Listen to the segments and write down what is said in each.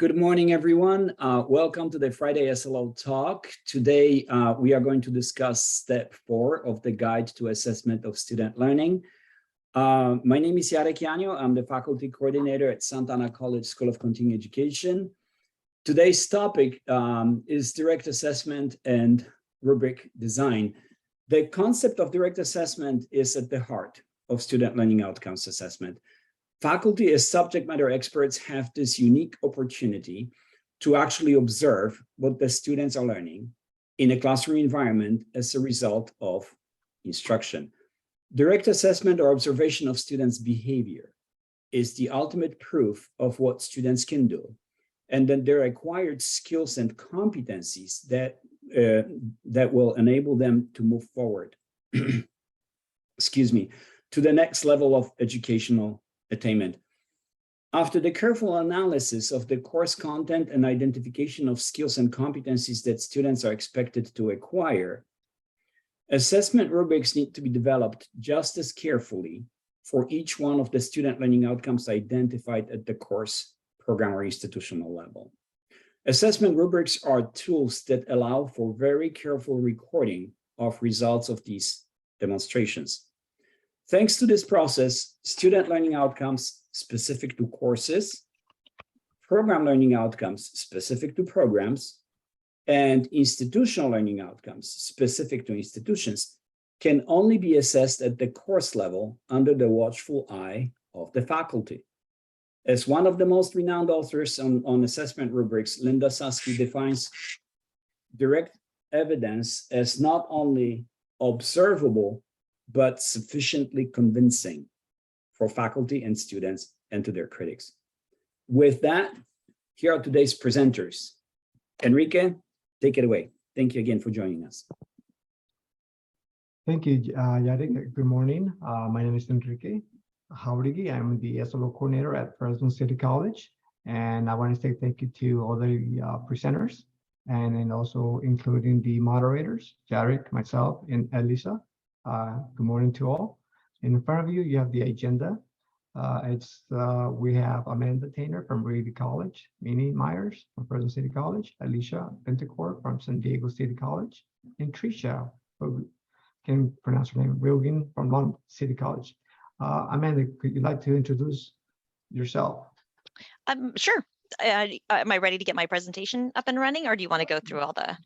Good morning, everyone. Welcome to the Friday SLO talk. Today, we are going to discuss step 4 of the Guide to Assessment of Student Learning. My name is Jarek Janio. I'm the faculty coordinator at Santa Ana College School of Continuing Education. Today's topic is direct assessment and rubric design. The concept of direct assessment is at the heart of student learning outcomes assessment. Faculty as subject matter experts have this unique opportunity to actually observe what the students are learning in a classroom environment as a result of instruction. Direct assessment or observation of students' behavior is the ultimate proof of what students can do, and then their acquired skills and competencies that will enable them to move forward, excuse me, to the next level of educational attainment. After the careful analysis of the course content and identification of skills and competencies that students are expected to acquire, assessment rubrics need to be developed just as carefully for each one of the student learning outcomes identified at the course, program, or institutional level. Assessment rubrics are tools that allow for very careful recording of results of these demonstrations. Thanks to this process, student learning outcomes specific to courses, program learning outcomes specific to programs, and institutional learning outcomes specific to institutions can only be assessed at the course level under the watchful eye of the faculty. As one of the most renowned authors on assessment rubrics, Linda Susky defines direct evidence as not only observable, but sufficiently convincing for faculty and students and to their critics. With that, here are today's presenters. Enrique, take it away. Thank you again for joining us. Thank you, Jarek. Good morning. My name is Enrique Jauregui. I'm the SLO coordinator at Fresno City College. And I want to say thank you to all the presenters and also including the moderators, Jarek, myself, and Elisa. Good morning to all. In front of you, you have the agenda. We have Amanda Tainer from Reedy College, Minnie Myers from Fresno City College, Alicia Bentecourt from San Diego City College, and Tricia, can pronounce her name, Wilgin from Long City College. Amanda, could you like to introduce yourself? Sure. Am I ready to get my presentation up and running, or do you want to go through all the?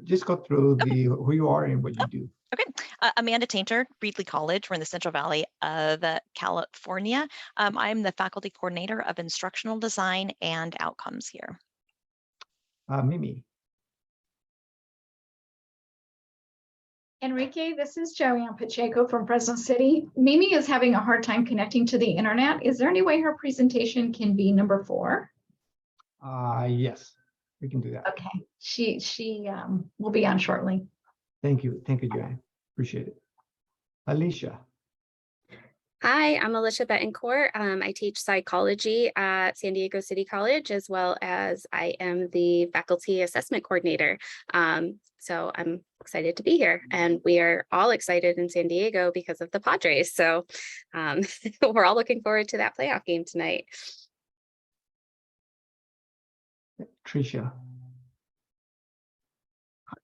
Just go through who you are and what you do. Okay. Amanda Tainter, Reedley College. We're in the Central Valley of California. I'm the faculty coordinator of instructional design and outcomes here. Mimi. Enrique, this is Joanne Pacheco from Fresno City. Mimi is having a hard time connecting to the internet. Is there any way her presentation can be number 4? Yes, we can do that. Okay, she will be on shortly. Thank you, Joanne. Appreciate it. Alicia. Hi, I'm Alicia Betancourt. I teach psychology at San Diego City College, as well as I am the faculty assessment coordinator. So I'm excited to be here, and we are all excited in San Diego because of the Padres. So we're all looking forward to that playoff game tonight. Tricia.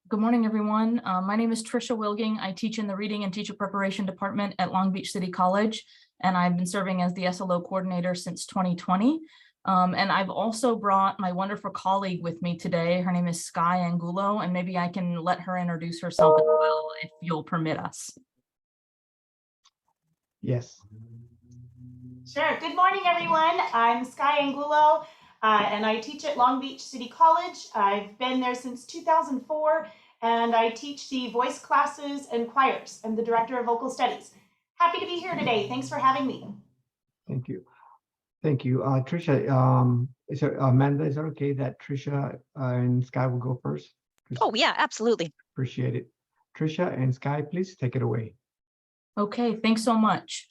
Good morning, everyone. My name is Tricia Wilging. I teach in the Reading and Teacher Preparation Department at Long Beach City College, and I've been serving as the SLO coordinator since 2020. And I've also brought my wonderful colleague with me today. Her name is Sky Angulo, and maybe I can let her introduce herself as well, if you'll permit us. Yes. Sure. Good morning, everyone. I'm Sky Angulo, and I teach at Long Beach City College. I've been there since 2004, and I teach the voice classes and choirs. I'm the director of vocal studies. Happy to be here today. Thanks for having me. Thank you. Thank you. Tricia, Amanda, is it okay that Tricia and Sky will go first? Oh, yeah, absolutely. Appreciate it. Tricia and Sky, please take it away. Okay, thanks so much.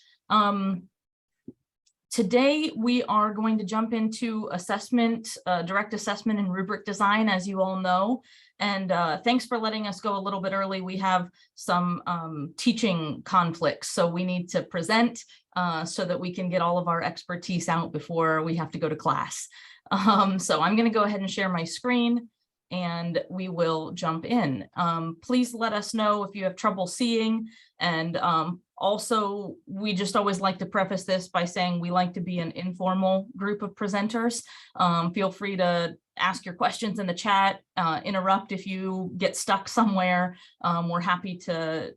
Today, we are going to jump into assessment, direct assessment and rubric design, as you all know. And thanks for letting us go a little bit early. We have some teaching conflicts, so we need to present so that we can get all of our expertise out before we have to go to class. So I'm going to go ahead and share my screen and we will jump in. Please let us know if you have trouble seeing. And also, we just always like to preface this by saying we like to be an informal group of presenters. Feel free to ask your questions in the chat, interrupt if you get stuck somewhere. We're happy to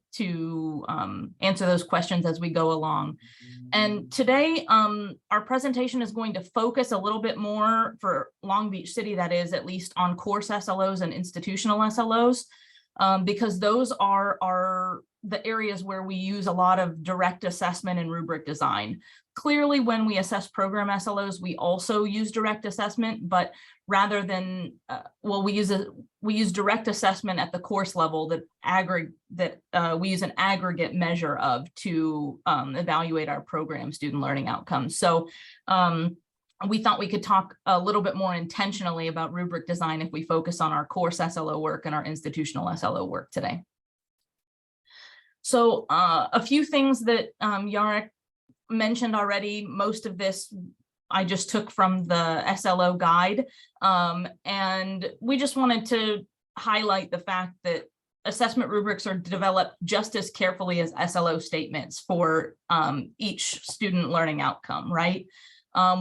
answer those questions as we go along. And today, our presentation is going to focus a little bit more for Long Beach City, that is, at least on course SLOs and institutional SLOs, because those are the areas where we use a lot of direct assessment and rubric design. Clearly, when we assess program SLOs, we also use direct assessment, but rather than, we use direct assessment at the course level we use an aggregate measure of to evaluate our program student learning outcomes. So we thought we could talk a little bit more intentionally about rubric design if we focus on our course SLO work and our institutional SLO work today. So a few things that Jarek mentioned already. Most of this I just took from the SLO guide. And we just wanted to highlight the fact that assessment rubrics are developed just as carefully as SLO statements for each student learning outcome, right?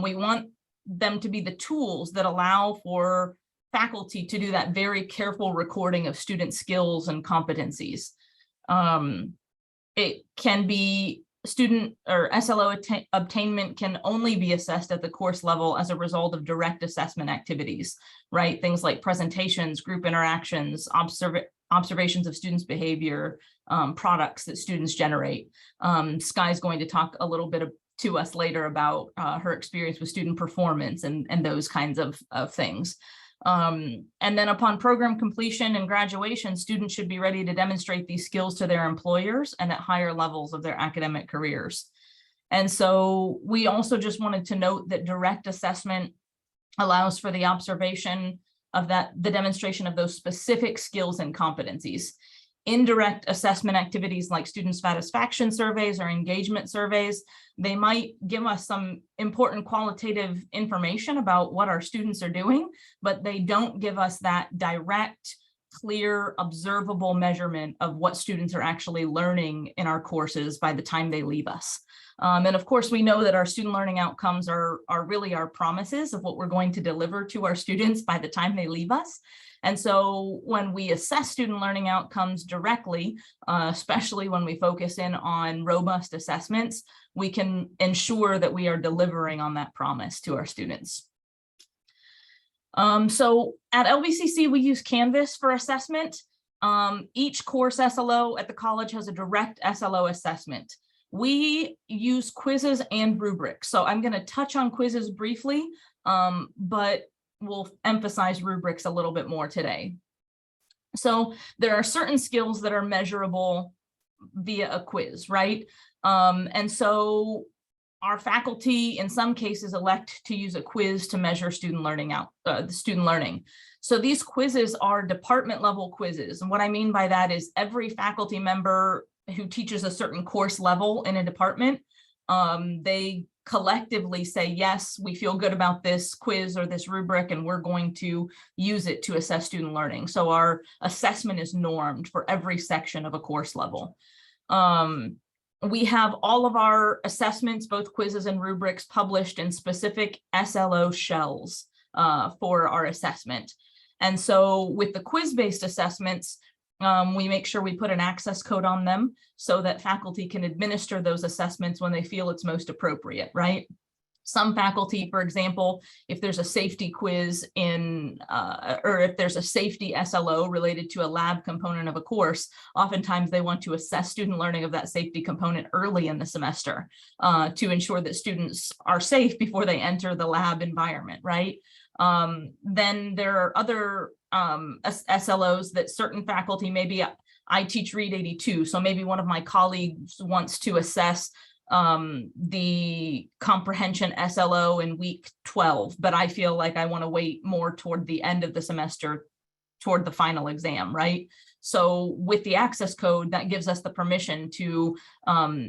We want them to be the tools that allow for faculty to do that very careful recording of student skills and competencies. It can be student or SLO obtainment can only be assessed at the course level as a result of direct assessment activities, right? Things like presentations, group interactions, observations of students' behavior, products that students generate. Skye's going to talk a little bit to us later about her experience with student performance and those kinds of things. And then upon program completion and graduation, students should be ready to demonstrate these skills to their employers and at higher levels of their academic careers. And so we also just wanted to note that direct assessment allows for the observation of the demonstration of those specific skills and competencies. Indirect assessment activities like student satisfaction surveys or engagement surveys, they might give us some important qualitative information about what our students are doing, but they don't give us that direct, clear, observable measurement of what students are actually learning in our courses by the time they leave us. And of course, we know that our student learning outcomes are really our promises of what we're going to deliver to our students by the time they leave us. And so when we assess student learning outcomes directly, especially when we focus in on robust assessments, we can ensure that we are delivering on that promise to our students. So at LBCC, we use Canvas for assessment. Each course SLO at the college has a direct SLO assessment. We use quizzes and rubrics. So I'm going to touch on quizzes briefly, but we'll emphasize rubrics a little bit more today. So there are certain skills that are measurable via a quiz, right? And so our faculty, in some cases, elect to use a quiz to measure student learning So these quizzes are department level quizzes. And what I mean by that is every faculty member who teaches a certain course level in a department, they collectively say, yes, we feel good about this quiz or this rubric, and we're going to use it to assess student learning. So our assessment is normed for every section of a course level. We have all of our assessments, both quizzes and rubrics, published in specific SLO shells for our assessment. And so with the quiz-based assessments, we make sure we put an access code on them so that faculty can administer those assessments when they feel it's most appropriate, right? Some faculty, for example, if there's a safety quiz or if there's a safety SLO related to a lab component of a course, oftentimes they want to assess student learning of that safety component early in the semester to ensure that students are safe before they enter the lab environment, right? Then there are other SLOs that certain faculty, maybe I teach Read 82, so maybe one of my colleagues wants to assess the comprehension SLO in week 12, but I feel like I want to wait more toward the end of the semester, toward the final exam, right? So with the access code, that gives us the permission to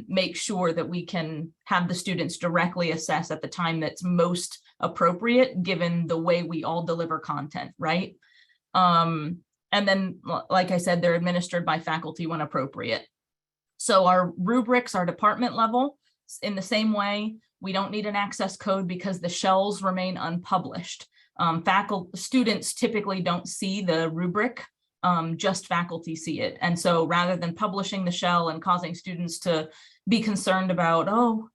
make sure that we can have the students directly assess at the time that's most appropriate, given the way we all deliver content, right? And then, like I said, they're administered by faculty when appropriate. So our rubrics are department level. In the same way, we don't need an access code because the shells remain unpublished. Students typically don't see the rubric, just faculty see it. And so rather than publishing the shell and causing students to be concerned about, oh,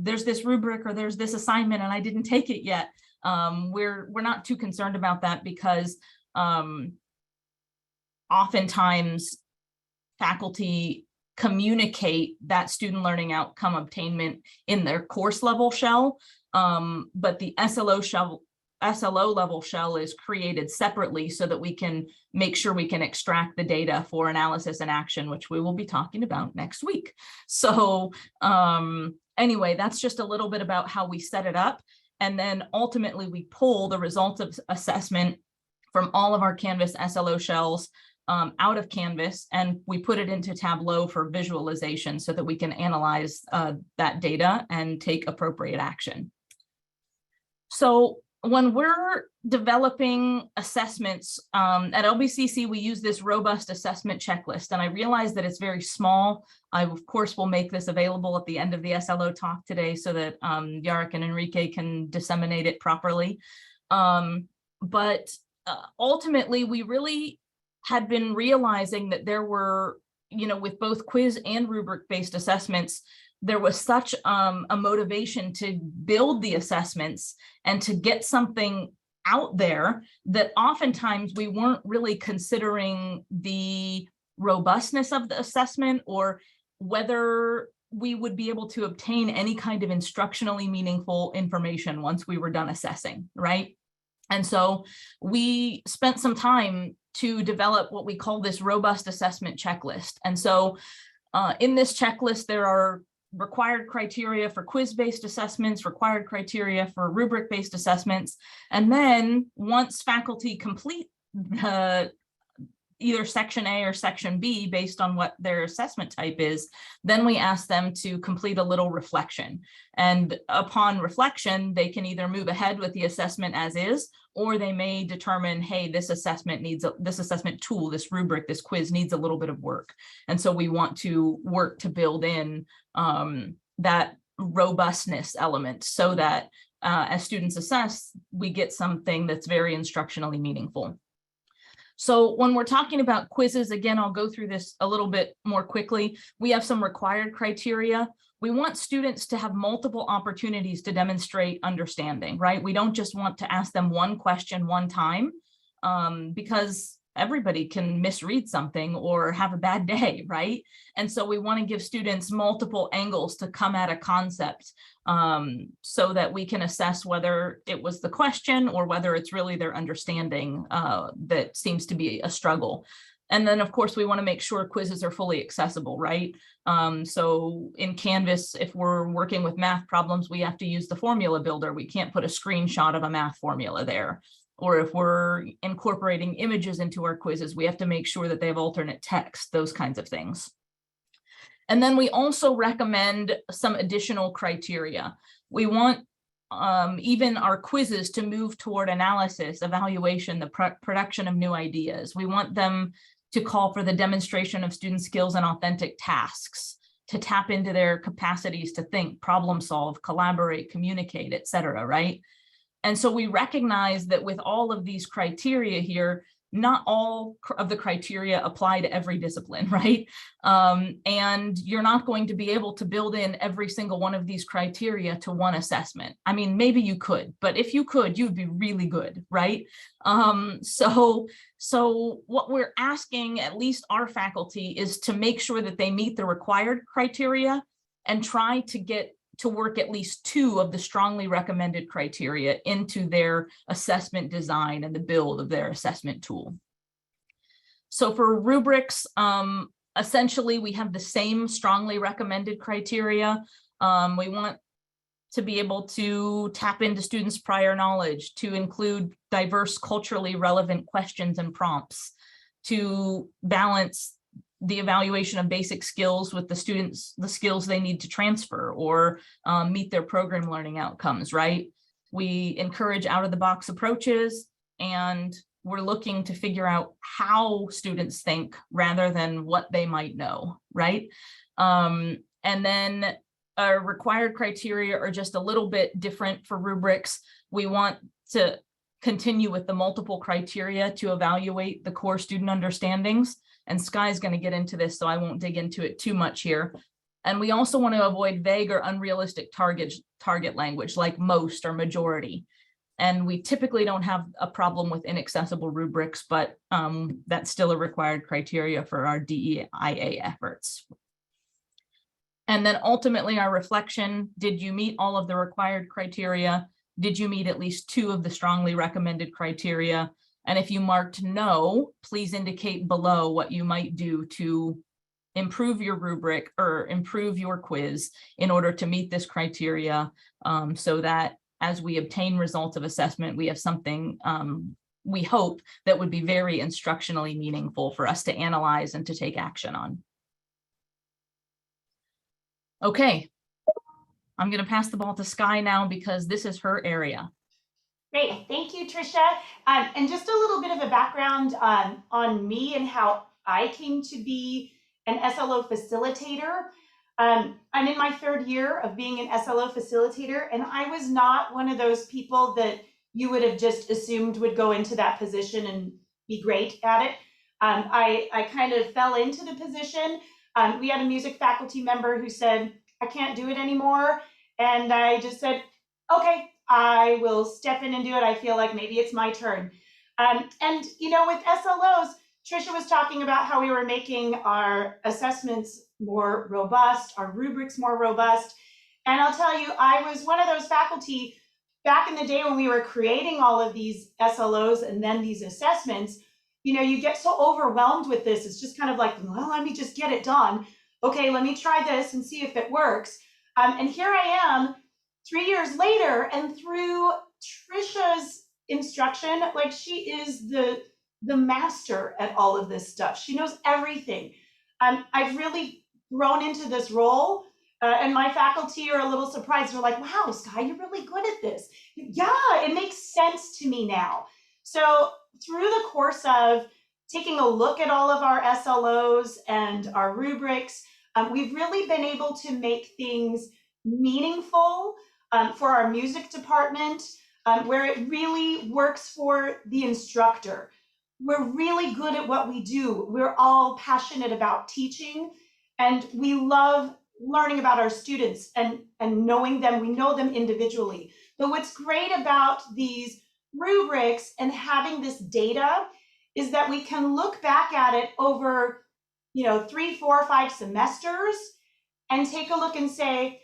there's this rubric or there's this assignment and I didn't take it yet, we're not too concerned about that because oftentimes faculty communicate that student learning outcome obtainment in their course level shell, but the SLO level shell is created separately so that we can make sure we can extract the data for analysis and action, which we will be talking about next week. So anyway, that's just a little bit about how we set it up. And then ultimately we pull the results of assessment from all of our Canvas SLO shells out of Canvas, and we put it into Tableau for visualization so that we can analyze that data and take appropriate action. So when we're developing assessments at LBCC, we use this robust assessment checklist, and I realize that it's very small. I, of course, will make this available at the end of the SLO talk today so that Yarek and Enrique can disseminate it properly. But ultimately, we really had been realizing that there were, with both quiz and rubric-based assessments, there was such a motivation to build the assessments and to get something out there that oftentimes we weren't really considering the robustness of the assessment or whether we would be able to obtain any kind of instructionally meaningful information once we were done assessing, right? And so we spent some time to develop what we call this robust assessment checklist. And so in this checklist, there are required criteria for quiz-based assessments, required criteria for rubric-based assessments. And then once faculty complete either section A or section B based on what their assessment type is, then we ask them to complete a little reflection. And upon reflection, they can either move ahead with the assessment as is, or they may determine, hey, this assessment tool, this rubric, this quiz needs a little bit of work. And so we want to work to build in that robustness element so that as students assess, we get something that's very instructionally meaningful. So when we're talking about quizzes, again, I'll go through this a little bit more quickly. We have some required criteria. We want students to have multiple opportunities to demonstrate understanding, right? We don't just want to ask them one question one time because everybody can misread something or have a bad day, right? And so we want to give students multiple angles to come at a concept so that we can assess whether it was the question or whether it's really their understanding that seems to be a struggle. And then, of course, we want to make sure quizzes are fully accessible, right? So in Canvas, if we're working with math problems, we have to use the formula builder. We can't put a screenshot of a math formula there. Or if we're incorporating images into our quizzes, we have to make sure that they have alternate text, those kinds of things. And then we also recommend some additional criteria. We want even our quizzes to move toward analysis, evaluation, the production of new ideas. We want them to call for the demonstration of student skills and authentic tasks, to tap into their capacities to think, problem solve, collaborate, communicate, etc., right? And so we recognize that with all of these criteria here, not all of the criteria apply to every discipline, right? And you're not going to be able to build in every single one of these criteria to one assessment. I mean, maybe you could, but if you could, you'd be really good, right? So what we're asking, at least our faculty, is to make sure that they meet the required criteria and try to get to work at least 2 of the strongly recommended criteria into their assessment design and the build of their assessment tool. So for rubrics, essentially we have the same strongly recommended criteria. We want to be able to tap into students' prior knowledge, to include diverse culturally relevant questions and prompts, to balance the evaluation of basic skills with the students, the skills they need to transfer or meet their program learning outcomes, right? We encourage out-of-the-box approaches, and we're looking to figure out how students think rather than what they might know, right? And then our required criteria are just a little bit different for rubrics. We want to continue with the multiple criteria to evaluate the core student understandings. And Sky's going to get into this, so I won't dig into it too much here. And we also want to avoid vague or unrealistic target language like most or majority. And we typically don't have a problem with inaccessible rubrics, but that's still a required criteria for our DEIA efforts. And then ultimately our reflection, did you meet all of the required criteria? Did you meet at least 2 of the strongly recommended criteria? And if you marked no, please indicate below what you might do to improve your rubric or improve your quiz in order to meet this criteria, so that as we obtain results of assessment, we have something we hope that would be very instructionally meaningful for us to analyze and to take action on. Okay, I'm going to pass the ball to Sky now because this is her area. Great, thank you, Tricia. And just a little bit of a background on me and how I came to be an SLO facilitator. I'm in my 3rd year of being an SLO facilitator, and I was not one of those people that you would have just assumed would go into that position and be great at it. I kind of fell into the position. We had a music faculty member who said, I can't do it anymore. And I just said, okay, I will step in and do it. I feel like maybe it's my turn. And, you know, with SLOs, Tricia was talking about how we were making our assessments more robust, our rubrics more robust. And I'll tell you, I was one of those faculty back in the day when we were creating all of these SLOs and then these assessments. You know, you get so overwhelmed with this. It's just kind of like, well, let me just get it done. Okay, let me try this and see if it works. And here I am 3 years later, and through Tricia's instruction, like she is the master at all of this stuff. She knows everything. I've really grown into this role, and my faculty are a little surprised. They're like, wow, Sky, you're really good at this. Yeah, it makes sense to me now. So through the course of taking a look at all of our SLOs and our rubrics, we've really been able to make things meaningful for our music department, where it really works for the instructor. We're really good at what we do. We're all passionate about teaching, and we love learning about our students and knowing them. We know them individually. But what's great about these rubrics and having this data is that we can look back at it over, 3, 4, 5 semesters and take a look and say,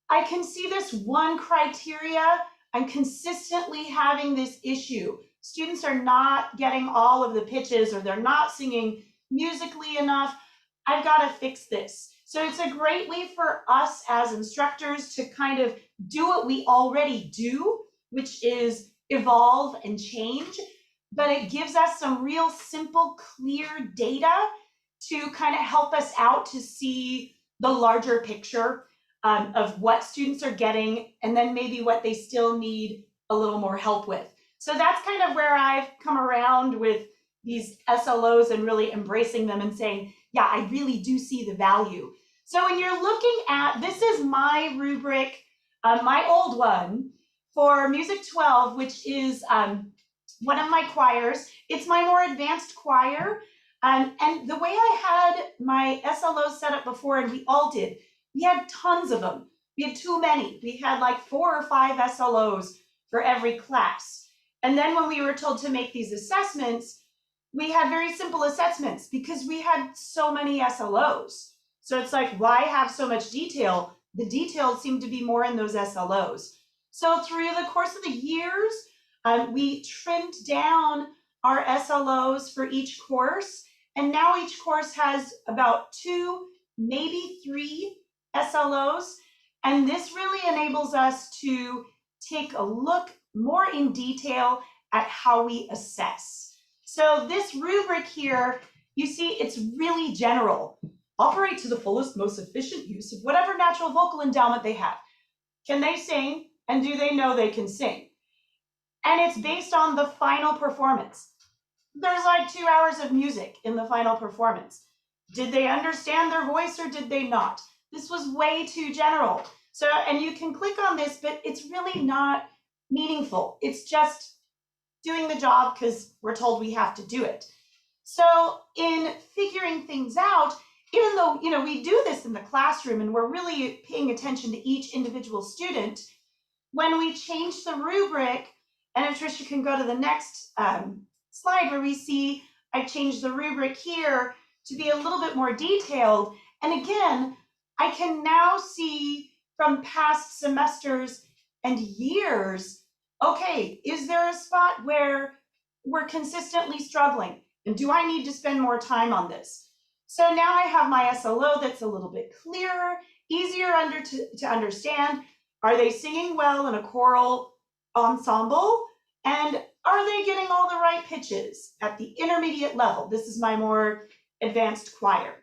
I can see this one criteria. I'm consistently having this issue. Students are not getting all of the pitches, or they're not singing musically enough. I've got to fix this. So it's a great way for us as instructors to kind of do what we already do, which is evolve and change, but it gives us some real simple, clear data to kind of help us out to see the larger picture of what students are getting, and then maybe what they still need a little more help with. So that's kind of where I've come around with these SLOs and really embracing them and saying, yeah, I really do see the value. So when you're looking at, this is my rubric, my old one for Music 12, which is one of my choirs. It's my more advanced choir. And the way I had my SLOs set up before, and we all did, we had tons of them. We had too many. We had like 4 or 5 SLOs for every class. And then when we were told to make these assessments, we had very simple assessments because we had so many SLOs. So it's like, why have so much detail? The details seem to be more in those SLOs. So through the course of the years, we trimmed down our SLOs for each course. And now each course has about 2, maybe 3 SLOs. And this really enables us to take a look more in detail at how we assess. So this rubric here, you see it's really general. Operate to the fullest, most efficient use of whatever natural vocal endowment they have. Can they sing? And do they know they can sing? And it's based on the final performance. There's like 2 hours of music in the final performance. Did they understand their voice or did they not? This was way too general. So, and you can click on this, but it's really not meaningful. It's just doing the job because we're told we have to do it. So in figuring things out, even though, you know, we do this in the classroom and we're really paying attention to each individual student, when we change the rubric, and if Tricia can go to the next slide where we see I changed the rubric here to be a little bit more detailed. And again, I can now see from past semesters and years, okay, is there a spot where we're consistently struggling? And do I need to spend more time on this? So now I have my SLO that's a little bit clearer, easier to understand. Are they singing well in a choral ensemble? And are they getting all the right pitches at the intermediate level? This is my more advanced choir.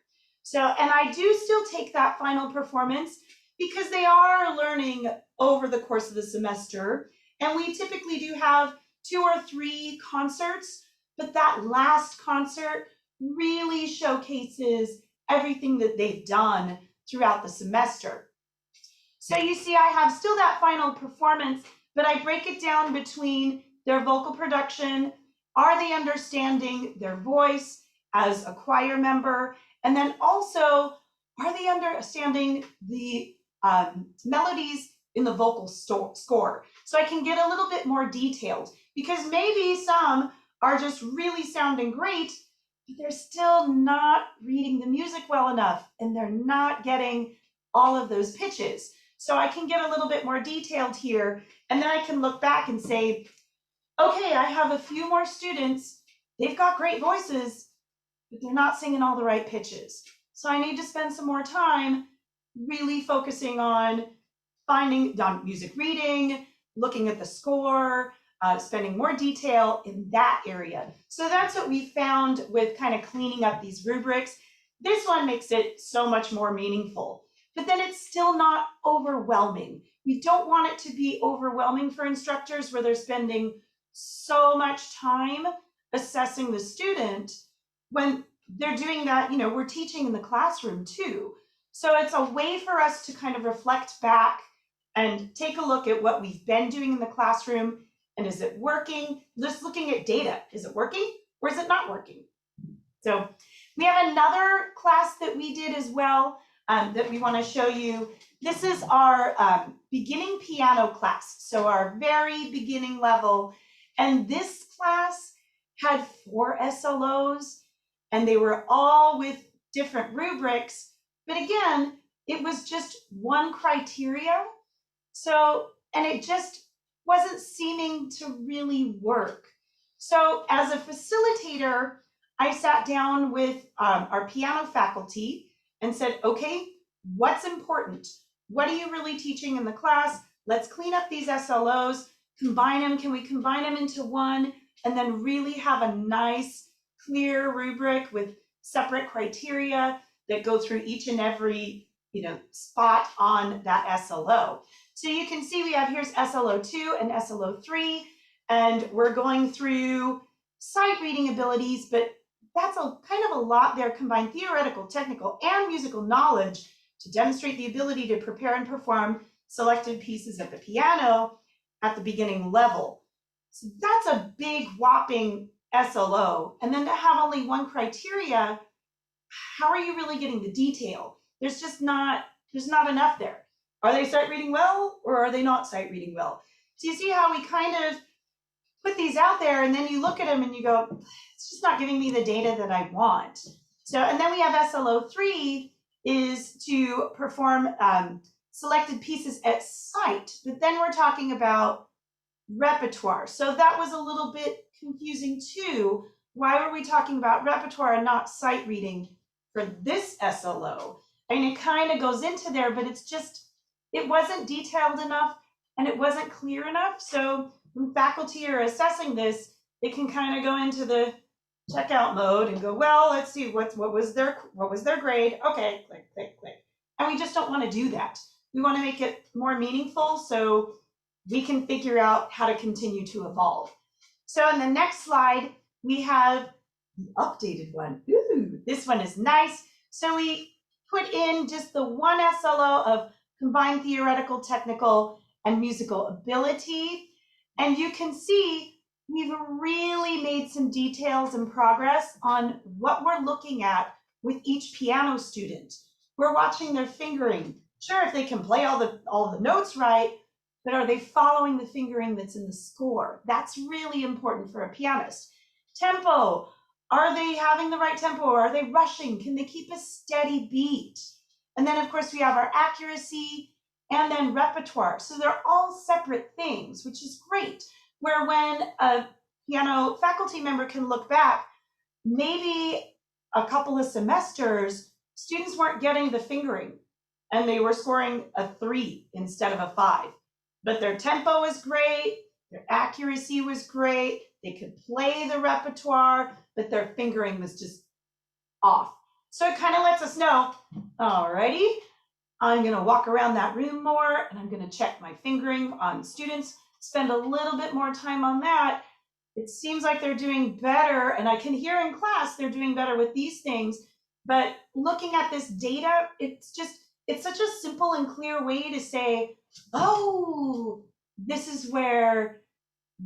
So, and I do still take that final performance because they are learning over the course of the semester. And we typically do have 2 or 3 concerts, but that last concert really showcases everything that they've done throughout the semester. So you see, I have still that final performance, but I break it down between their vocal production, are they understanding their voice as a choir member, and then also, are they understanding the melodies in the vocal score? So I can get a little bit more detailed, because maybe some are just really sounding great, but they're still not reading the music well enough, and they're not getting all of those pitches. So I can get a little bit more detailed here, and then I can look back and say, okay, I have a few more students, they've got great voices, but they're not singing all the right pitches. So I need to spend some more time really focusing on finding on music reading, looking at the score, spending more detail in that area. So that's what we found with kind of cleaning up these rubrics. This one makes it so much more meaningful, but then it's still not overwhelming. We don't want it to be overwhelming for instructors where they're spending so much time assessing the student when they're doing that. You know, we're teaching in the classroom too. So it's a way for us to kind of reflect back and take a look at what we've been doing in the classroom, and is it working? Just looking at data, is it working or is it not working? So we have another class that we did as well that we want to show you. This is our beginning piano class, so our very beginning level. And this class had 4 SLOs, and they were all with different rubrics. But again, it was just one criteria. So, and it just wasn't seeming to really work. So as a facilitator, I sat down with our piano faculty and said, okay, what's important? What are you really teaching in the class? Let's clean up these SLOs, combine them. Can we combine them into one and then really have a nice, clear rubric with separate criteria that go through each and every, you know, spot on that SLO. So you can see we have here's SLO2 and SLO3, and we're going through sight reading abilities, but that's a kind of a lot there, combined theoretical, technical, and musical knowledge to demonstrate the ability to prepare and perform selected pieces of the piano at the beginning level. So that's a big whopping SLO. And then to have only one criteria, how are you really getting the detail? There's not enough there. Are they sight reading well or are they not sight reading well? So you see how we kind of put these out there and then you look at them and you go, it's just not giving me the data that I want. So, and then we have SLO3 is to perform selected pieces at sight, but then we're talking about repertoire. So that was a little bit confusing too. Why were we talking about repertoire and not sight reading for this SLO? I mean, it kind of goes into there, but it's just it wasn't detailed enough and it wasn't clear enough. So when faculty are assessing this, they can kind of go into the checkout mode and go, well, let's see what was their grade. Okay, click, click, click. And we just don't want to do that. We want to make it more meaningful so we can figure out how to continue to evolve. So in the next slide, we have the updated one. Ooh, this one is nice. So we put in just the one SLO of combined theoretical, technical, and musical ability. And you can see we've really made some details and progress on what we're looking at with each piano student. We're watching their fingering. Sure, if they can play all the notes right, but are they following the fingering that's in the score? That's really important for a pianist. Tempo, are they having the right tempo or are they rushing? Can they keep a steady beat? And then of course we have our accuracy and then repertoire. So they're all separate things, which is great. Where when a piano faculty member can look back, maybe a couple of semesters, students weren't getting the fingering and they were scoring a 3 instead of a 5. But their tempo was great, their accuracy was great, they could play the repertoire, but their fingering was just off. So it kind of lets us know, alrighty, I'm gonna walk around that room more and I'm gonna check my fingering on students, spend a little bit more time on that. It seems like they're doing better, and I can hear in class they're doing better with these things, but looking at this data, it's such a simple and clear way to say, oh, this is where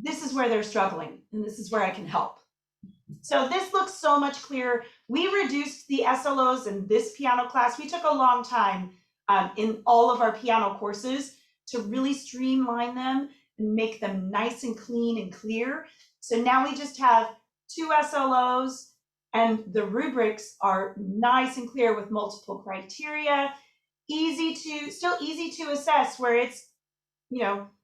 they're struggling, and this is where I can help. So this looks so much clearer. We reduced the SLOs in this piano class. We took a long time in all of our piano courses to really streamline them and make them nice and clean and clear. So now we just have 2 SLOs, and the rubrics are nice and clear with multiple criteria, still easy to assess, where it's,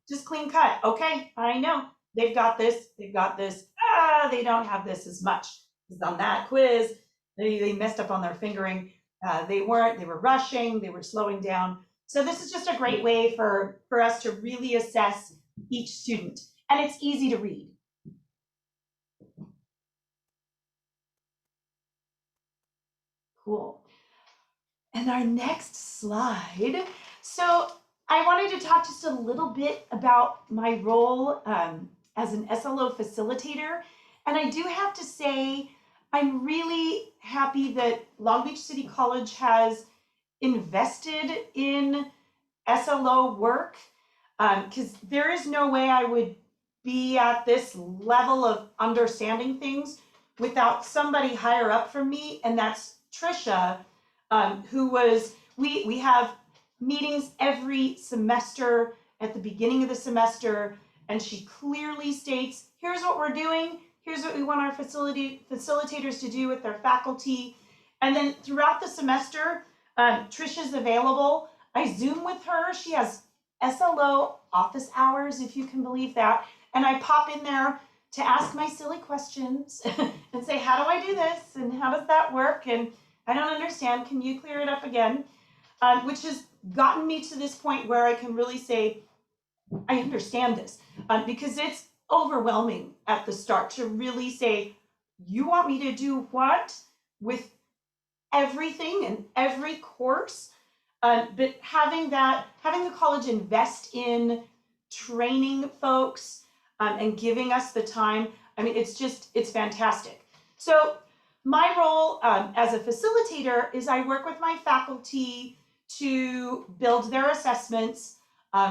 just clean cut. Okay, I know they've got this, they don't have this as much. Because on that quiz, they messed up on their fingering. They were rushing, they were slowing down. So this is just a great way for us to really assess each student, and it's easy to read. Cool. And our next slide. So I wanted to talk just a little bit about my role as an SLO facilitator. And I do have to say, I'm really happy that Long Beach City College has invested in SLO work, because there is no way I would be at this level of understanding things without somebody higher up from me, and that's Trisha, we have meetings every semester at the beginning of the semester, and she clearly states, here's what we're doing, here's what we want our facilitators to do with their faculty. And then throughout the semester, Trisha's available. I Zoom with her. She has SLO office hours, if you can believe that. And I pop in there to ask my silly questions and say, how do I do this? And how does that work? And I don't understand. Can you clear it up again? Which has gotten me to this point where I can really say, I understand this, because it's overwhelming at the start to really say, you want me to do what with everything and every course? But having the college invest in training folks and giving us the time, I mean, it's fantastic. So my role as a facilitator is I work with my faculty to build their assessments,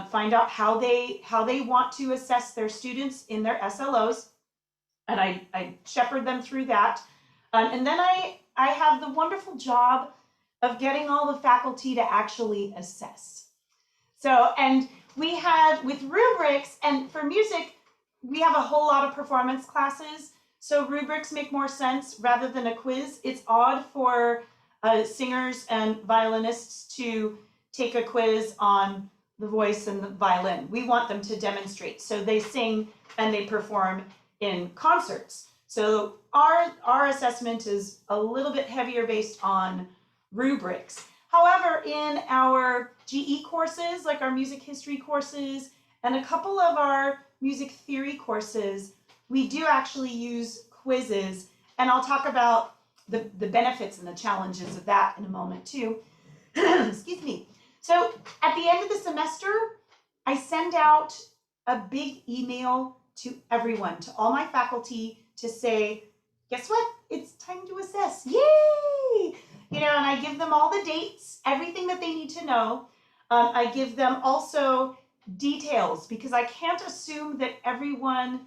find out how they want to assess their students in their SLOs, and I shepherd them through that. And then I have the wonderful job of getting all the faculty to actually assess. So, and we have with rubrics, and for music, we have a whole lot of performance classes. So rubrics make more sense rather than a quiz. It's odd for singers and violinists to take a quiz on the voice and the violin. We want them to demonstrate. So they sing and they perform in concerts. So our assessment is a little bit heavier based on rubrics. However, in our GE courses, like our music history courses, and a couple of our music theory courses, we do actually use quizzes, and I'll talk about the benefits and the challenges of that in a moment too. Excuse me. So at the end of the semester, I send out a big email to everyone, to all my faculty, to say, guess what? It's time to assess. Yay! You know, and I give them all the dates, everything that they need to know. I give them also details, because I can't assume that everyone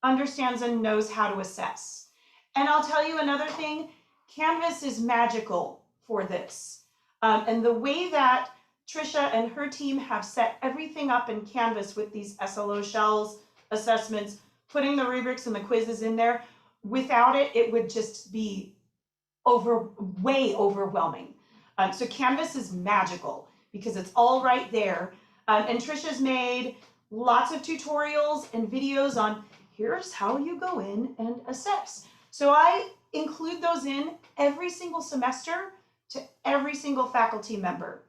understands and knows how to assess. And I'll tell you another thing, Canvas is magical for this. And the way that Trisha and her team have set everything up in Canvas with these SLO shells, assessments, putting the rubrics and the quizzes in there, without it, it would just be way overwhelming. So Canvas is magical because it's all right there. And Trisha's made lots of tutorials and videos on here's how you go in and assess. So I include those in every single semester to every single faculty member.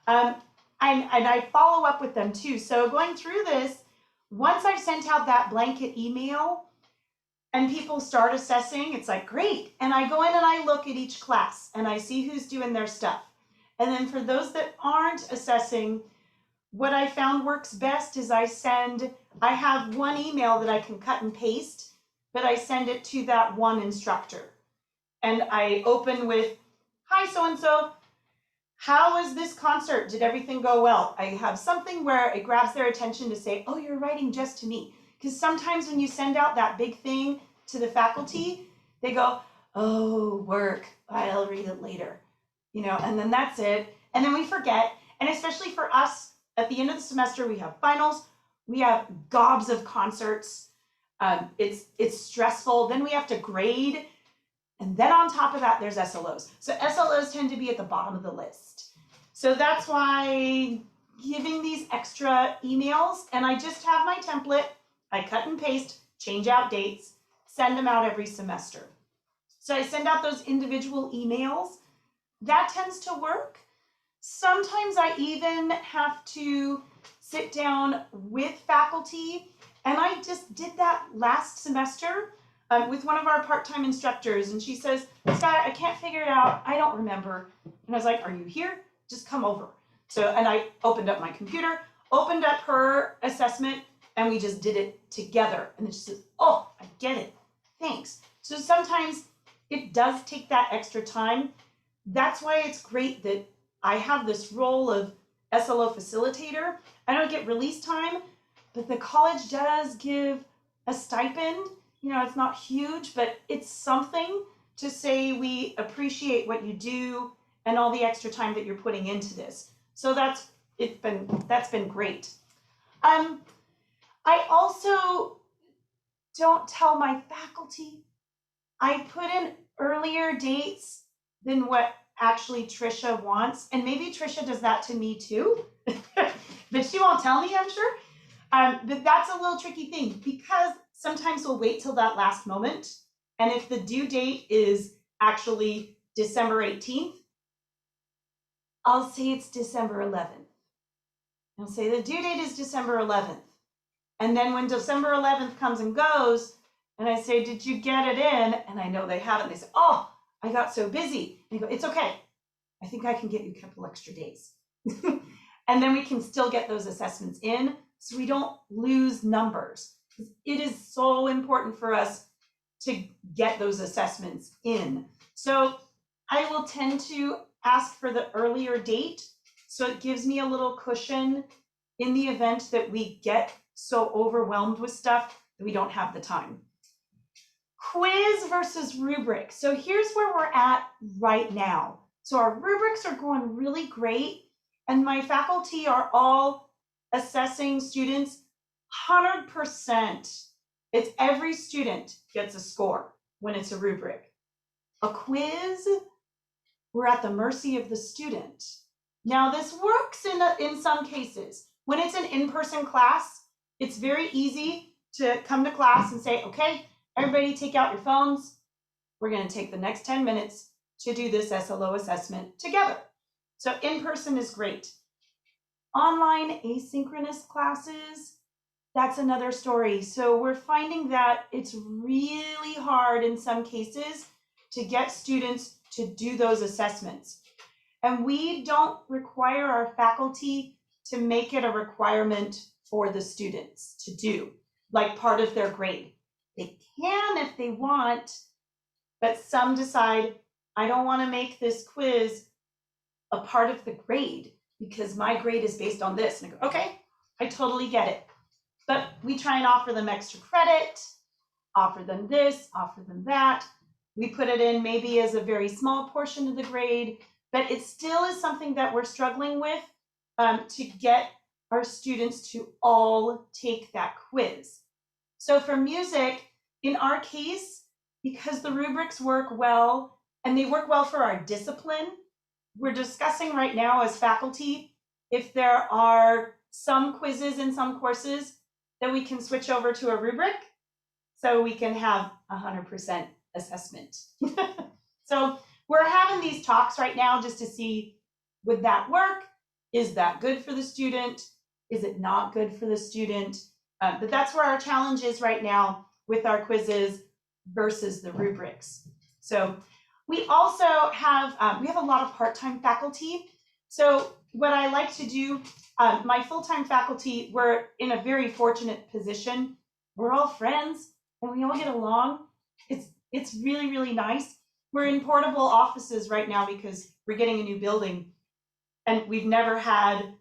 And I follow up with them too. So going through this, once I've sent out that blanket email and people start assessing, it's like, great. And I go in and I look at each class and I see who's doing their stuff. And then for those that aren't assessing, what I found works best is I have one email that I can cut and paste, but I send it to that one instructor. And I open with, hi, so-and-so, how was this concert? Did everything go well? I have something where it grabs their attention to say, oh, you're writing just to me. Because sometimes when you send out that big thing to the faculty, they go, oh, work, I'll read it later. You know, and then that's it. And then we forget. And especially for us, at the end of the semester, we have finals, we have gobs of concerts. It's stressful. Then we have to grade. And then on top of that, there's SLOs. So SLOs tend to be at the bottom of the list. So that's why giving these extra emails, and I just have my template, I cut and paste, change out dates, send them out every semester. So I send out those individual emails. That tends to work. Sometimes I even have to sit down with faculty, and I just did that last semester with one of our part-time instructors, and she says, Scott, I can't figure it out, I don't remember. And I was like, are you here? Just come over. So, and I opened up my computer, opened up her assessment, and we just did it together. And then she says, oh, I get it, thanks. So sometimes it does take that extra time. That's why it's great that I have this role of SLO facilitator. I don't get release time, but the college does give a stipend. You know, it's not huge, but it's something to say we appreciate what you do and all the extra time that you're putting into this. So that's been great. I also don't tell my faculty. I put in earlier dates than what actually Trisha wants, and maybe Trisha does that to me too, but she won't tell me, I'm sure. But that's a little tricky thing, because sometimes we'll wait till that last moment, and if the due date is actually December 18th, I'll say it's December 11th. I'll say the due date is December 11th. And then when December 11th comes and goes, and I say, did you get it in? And I know they haven't. They say, oh, I got so busy. And I go, it's okay. I think I can get you a couple extra days. And then we can still get those assessments in so we don't lose numbers. It is so important for us to get those assessments in. So I will tend to ask for the earlier date, so it gives me a little cushion in the event that we get so overwhelmed with stuff that we don't have the time. Quiz versus rubric. So here's where we're at right now. So our rubrics are going really great, and my faculty are all assessing students 100%. It's every student gets a score when it's a rubric. A quiz, we're at the mercy of the student. Now this works in some cases. When it's an in-person class, it's very easy to come to class and say, okay, everybody take out your phones. We're going to take the next 10 minutes to do this SLO assessment together. So in person is great. Online asynchronous classes, that's another story. So we're finding that it's really hard in some cases to get students to do those assessments. And we don't require our faculty to make it a requirement for the students to do, like part of their grade. They can if they want, but some decide, I don't want to make this quiz a part of the grade because my grade is based on this. And I go, okay, I totally get it. But we try and offer them extra credit, offer them this, offer them that. We put it in maybe as a very small portion of the grade, but it still is something that we're struggling with to get our students to all take that quiz. So for music, in our case, because the rubrics work well, and they work well for our discipline, we're discussing right now as faculty if there are some quizzes in some courses that we can switch over to a rubric so we can have 100% assessment. So we're having these talks right now just to see, would that work? Is that good for the student? Is it not good for the student? But that's where our challenge is right now with our quizzes versus the rubrics. So we also have, we have a lot of part-time faculty. So what I like to do, my full-time faculty, we're in a very fortunate position. We're all friends and we all get along. It's really, really nice. We're in portable offices right now because we're getting a new building and we've never had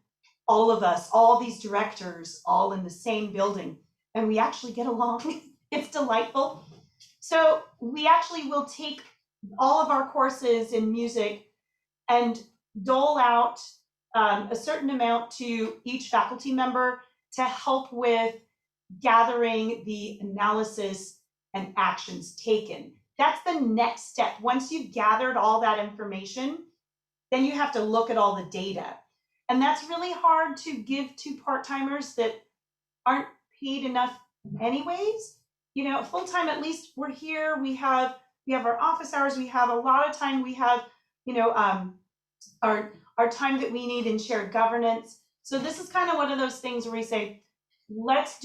all of us, all these directors, all in the same building, and we actually get along. It's delightful. So we actually will take all of our courses in music and dole out a certain amount to each faculty member to help with gathering the analysis and actions taken. That's the next step. Once you've gathered all that information, then you have to look at all the data. And that's really hard to give to part-timers that aren't paid enough anyways. You know, full-time, at least we're here, we have our office hours, we have a lot of time, we have, you know, our time that we need in shared governance. So this is kind of one of those things where we say, let's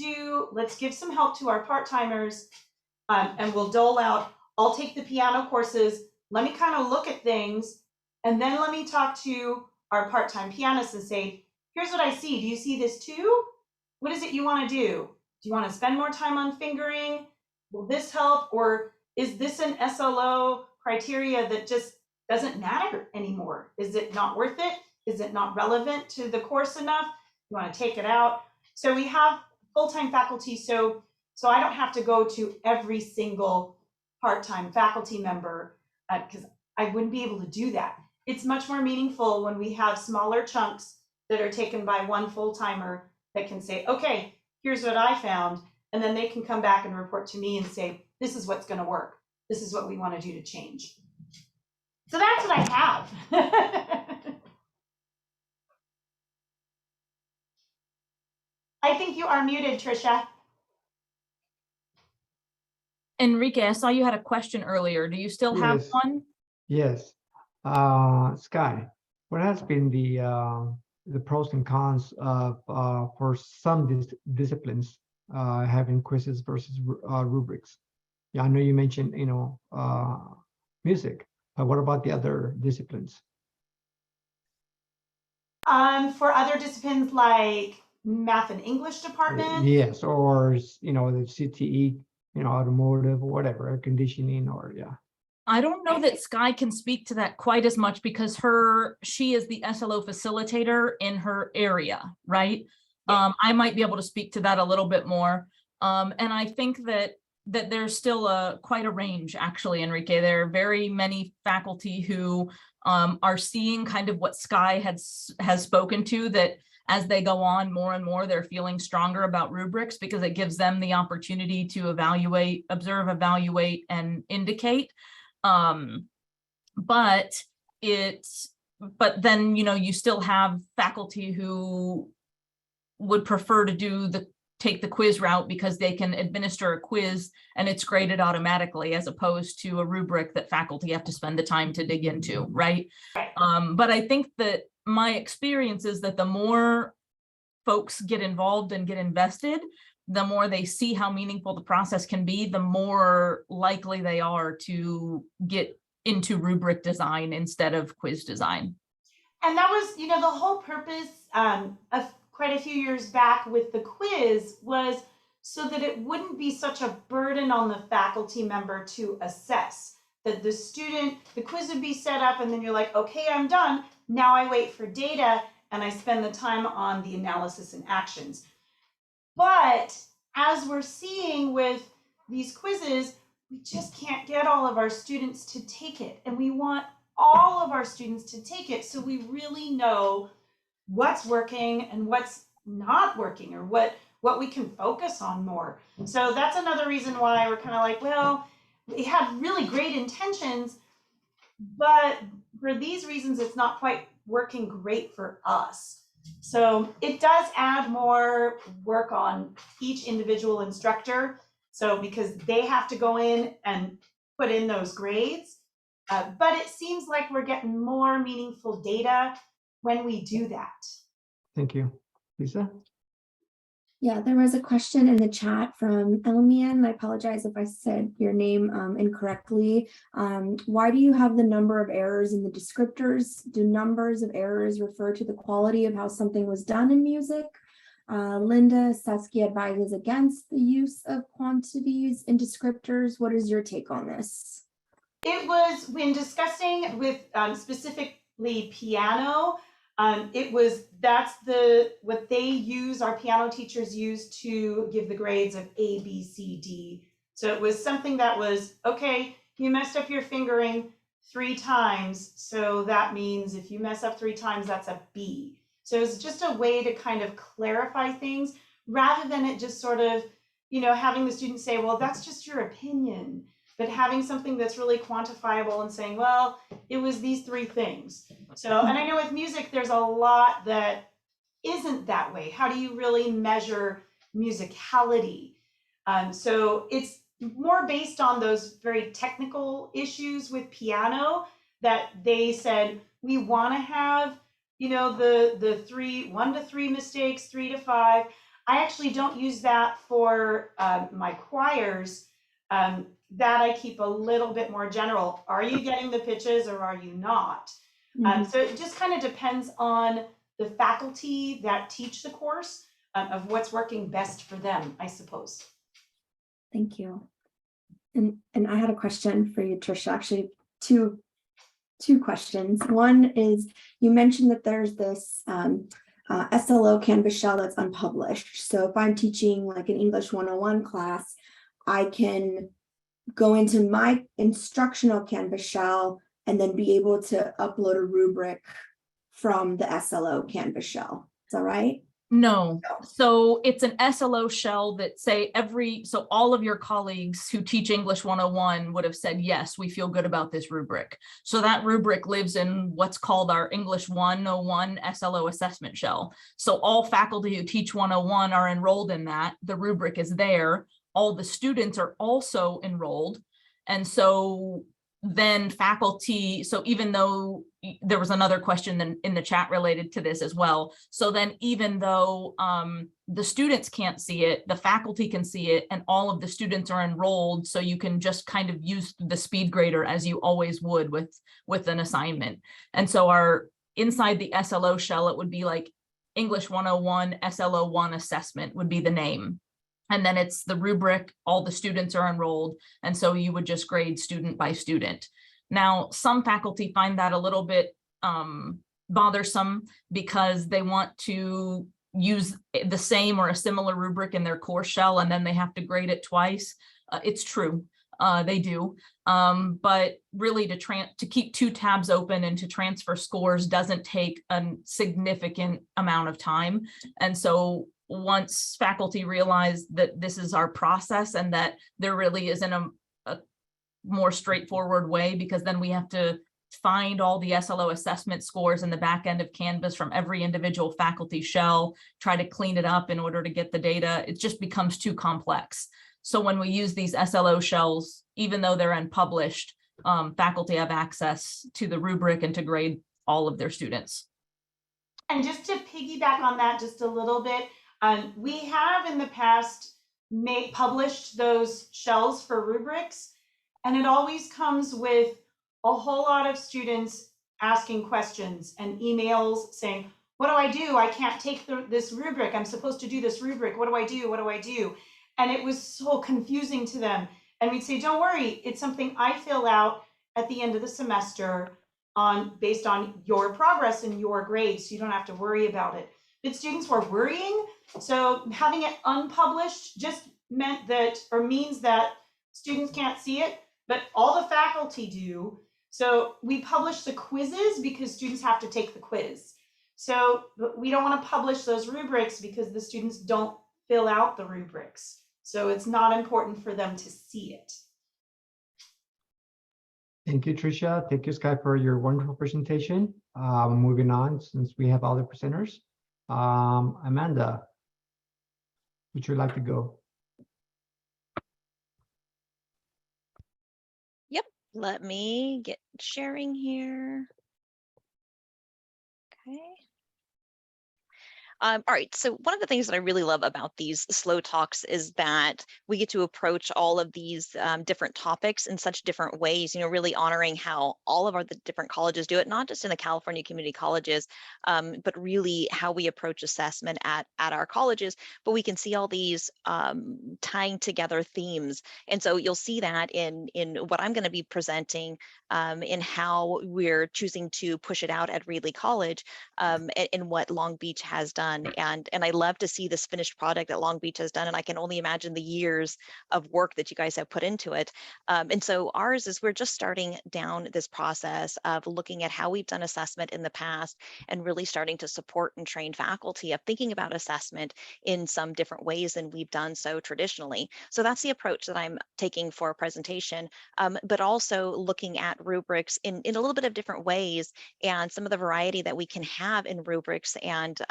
give some help to our part-timers and we'll dole out. I'll take the piano courses, let me kind of look at things, and then let me talk to our part-time pianists and say, here's what I see. Do you see this too? What is it you want to do? Do you want to spend more time on fingering? Will this help? Or is this an SLO criteria that just doesn't matter anymore? Is it not worth it? Is it not relevant to the course enough? You want to take it out? So we have full-time faculty, so I don't have to go to every single part-time faculty member because I wouldn't be able to do that. It's much more meaningful when we have smaller chunks that are taken by one full-timer that can say, okay, here's what I found. And then they can come back and report to me and say, this is what's going to work. This is what we want to do to change. So that's what I have. I think you are muted, Trisha. Enrique, I saw you had a question earlier. Do you still have Yes. one? Yes. Sky, what has been the pros and cons of for some disciplines having quizzes versus rubrics? Yeah, I know you mentioned, you know, music, but what about the other disciplines? For other disciplines like math and English department? Yes, or, you know, the CTE, you know, automotive or whatever, air conditioning, or yeah. I don't know that Sky can speak to that quite as much because she is the SLO facilitator in her area, right? I might be able to speak to that a little bit more. And I think that there's still quite a range, actually, Enrique. There are very many faculty who are seeing kind of what Sky has spoken to, that as they go on more and more, they're feeling stronger about rubrics because it gives them the opportunity to evaluate, observe, evaluate, and indicate. But then, you know, you still have faculty who would prefer to take the quiz route because they can administer a quiz and it's graded automatically, as opposed to a rubric that faculty have to spend the time to dig into, right? But I think that my experience is that the more folks get involved and get invested, the more they see how meaningful the process can be, the more likely they are to get into rubric design instead of quiz design. And that was, the whole purpose of quite a few years back with the quiz was so that it wouldn't be such a burden on the faculty member to assess. That the quiz would be set up and then you're like, okay, I'm done. Now I wait for data and I spend the time on the analysis and actions. But as we're seeing with these quizzes, we just can't get all of our students to take it. And we want all of our students to take it so we really know what's working and what's not working, or what we can focus on more. So that's another reason why we're kind of like, well, we have really great intentions, but for these reasons, it's not quite working great for us. So it does add more work on each individual instructor. So because they have to go in and put in those grades, but it seems like we're getting more meaningful data when we do that. Thank you. Lisa? Yeah, there was a question in the chat from Elmian. I apologize if I said your name incorrectly. Why do you have the number of errors in the descriptors? Do numbers of errors refer to the quality of how something was done in music? Linda Saskia advises against the use of quantities in descriptors. What is your take on this? It was when discussing with specifically piano, what they use, our piano teachers use to give the grades of A, B, C, D. So it was something that was, okay, you messed up your fingering 3 times. So that means if you mess up 3 times, that's a B. So it's just a way to kind of clarify things rather than it just sort of, having the students say, well, that's just your opinion. But having something that's really quantifiable and saying, well, it was these 3 things. So, and I know with music, there's a lot that isn't that way. How do you really measure musicality? So it's more based on those very technical issues with piano that they said, we want to have, the 1 to 3 mistakes, 3 to 5. I actually don't use that for my choirs. That I keep a little bit more general. Are you getting the pitches or are you not? So it just kind of depends on the faculty that teach the course of what's working best for them, I suppose. Thank you. And I had a question for you, Trisha, actually two questions. One is, you mentioned that there's this SLO Canvas shell that's unpublished. So if I'm teaching like an English 101 class, I can go into my instructional Canvas shell and then be able to upload a rubric from the SLO Canvas shell. Is that right? No. So it's an SLO shell that so all of your colleagues who teach English 101 would have said, yes, we feel good about this rubric. So that rubric lives in what's called our English 101 SLO assessment shell. So all faculty who teach 101 are enrolled in that. The rubric is there. All the students are also enrolled. And so then faculty, so even though there was another question in the chat related to this as well. So then even though the students can't see it, the faculty can see it, and all of the students are enrolled. So you can just kind of use the speed grader as you always would with an assignment. And so inside the SLO shell, it would be like English 101 SLO1 assessment would be the name. And then it's the rubric, all the students are enrolled. And so you would just grade student by student. Now, some faculty find that a little bit bothersome because they want to use the same or a similar rubric in their course shell, and then they have to grade it twice. It's true, they do. But really to keep 2 tabs open and to transfer scores doesn't take a significant amount of time. And so once faculty realize that this is our process and that there really isn't a more straightforward way, because then we have to find all the SLO assessment scores in the back end of Canvas from every individual faculty shell, try to clean it up in order to get the data. It just becomes too complex. So when we use these SLO shells, even though they're unpublished, faculty have access to the rubric and to grade all of their students. And just to piggyback on that just a little bit, we have in the past published those shells for rubrics, and it always comes with a whole lot of students asking questions and emails saying, what do I do? I can't take this rubric. I'm supposed to do this rubric. What do I do? What do I do? And it was so confusing to them. And we'd say, don't worry, it's something I fill out at the end of the semester based on your progress and your grades, so you don't have to worry about it. But students were worrying, so having it unpublished just meant that, or means that students can't see it, but all the faculty do. So we publish the quizzes because students have to take the quiz. So we don't want to publish those rubrics because the students don't fill out the rubrics. So it's not important for them to see it. Thank you, Tricia. Thank you, Sky, for your wonderful presentation. Moving on, since we have other presenters. Amanda, would you like to go? Yep, let me get sharing here. Okay. All right, so one of the things that I really love about these SLO talks is that we get to approach all of these different topics in such different ways, really honoring how all of the different colleges do it, not just in the California community colleges, but really how we approach assessment at our colleges. But we can see all these tying together themes. And so you'll see that in what I'm going to be presenting in how we're choosing to push it out at Reedley College and what Long Beach has done. And I love to see this finished product that Long Beach has done. And I can only imagine the years of work that you guys have put into it. And so ours is, we're just starting down this process of looking at how we've done assessment in the past and really starting to support and train faculty of thinking about assessment in some different ways than we've done so traditionally. So that's the approach that I'm taking for a presentation, but also looking at rubrics in a little bit of different ways and some of the variety that we can have in rubrics, and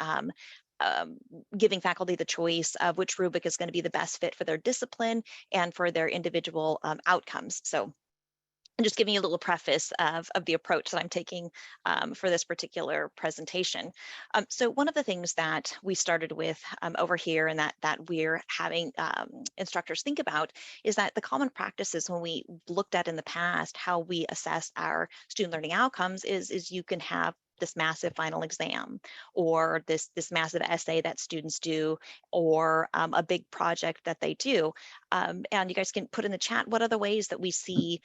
giving faculty the choice of which rubric is going to be the best fit for their discipline and for their individual outcomes. So I'm just giving you a little preface of the approach that I'm taking for this particular presentation. So one of the things that we started with over here, and that we're having instructors think about, is that the common practices when we looked at in the past how we assess our student learning outcomes is you can have this massive final exam, or this massive essay that students do, or a big project that they do. And you guys can put in the chat, what are the ways that we see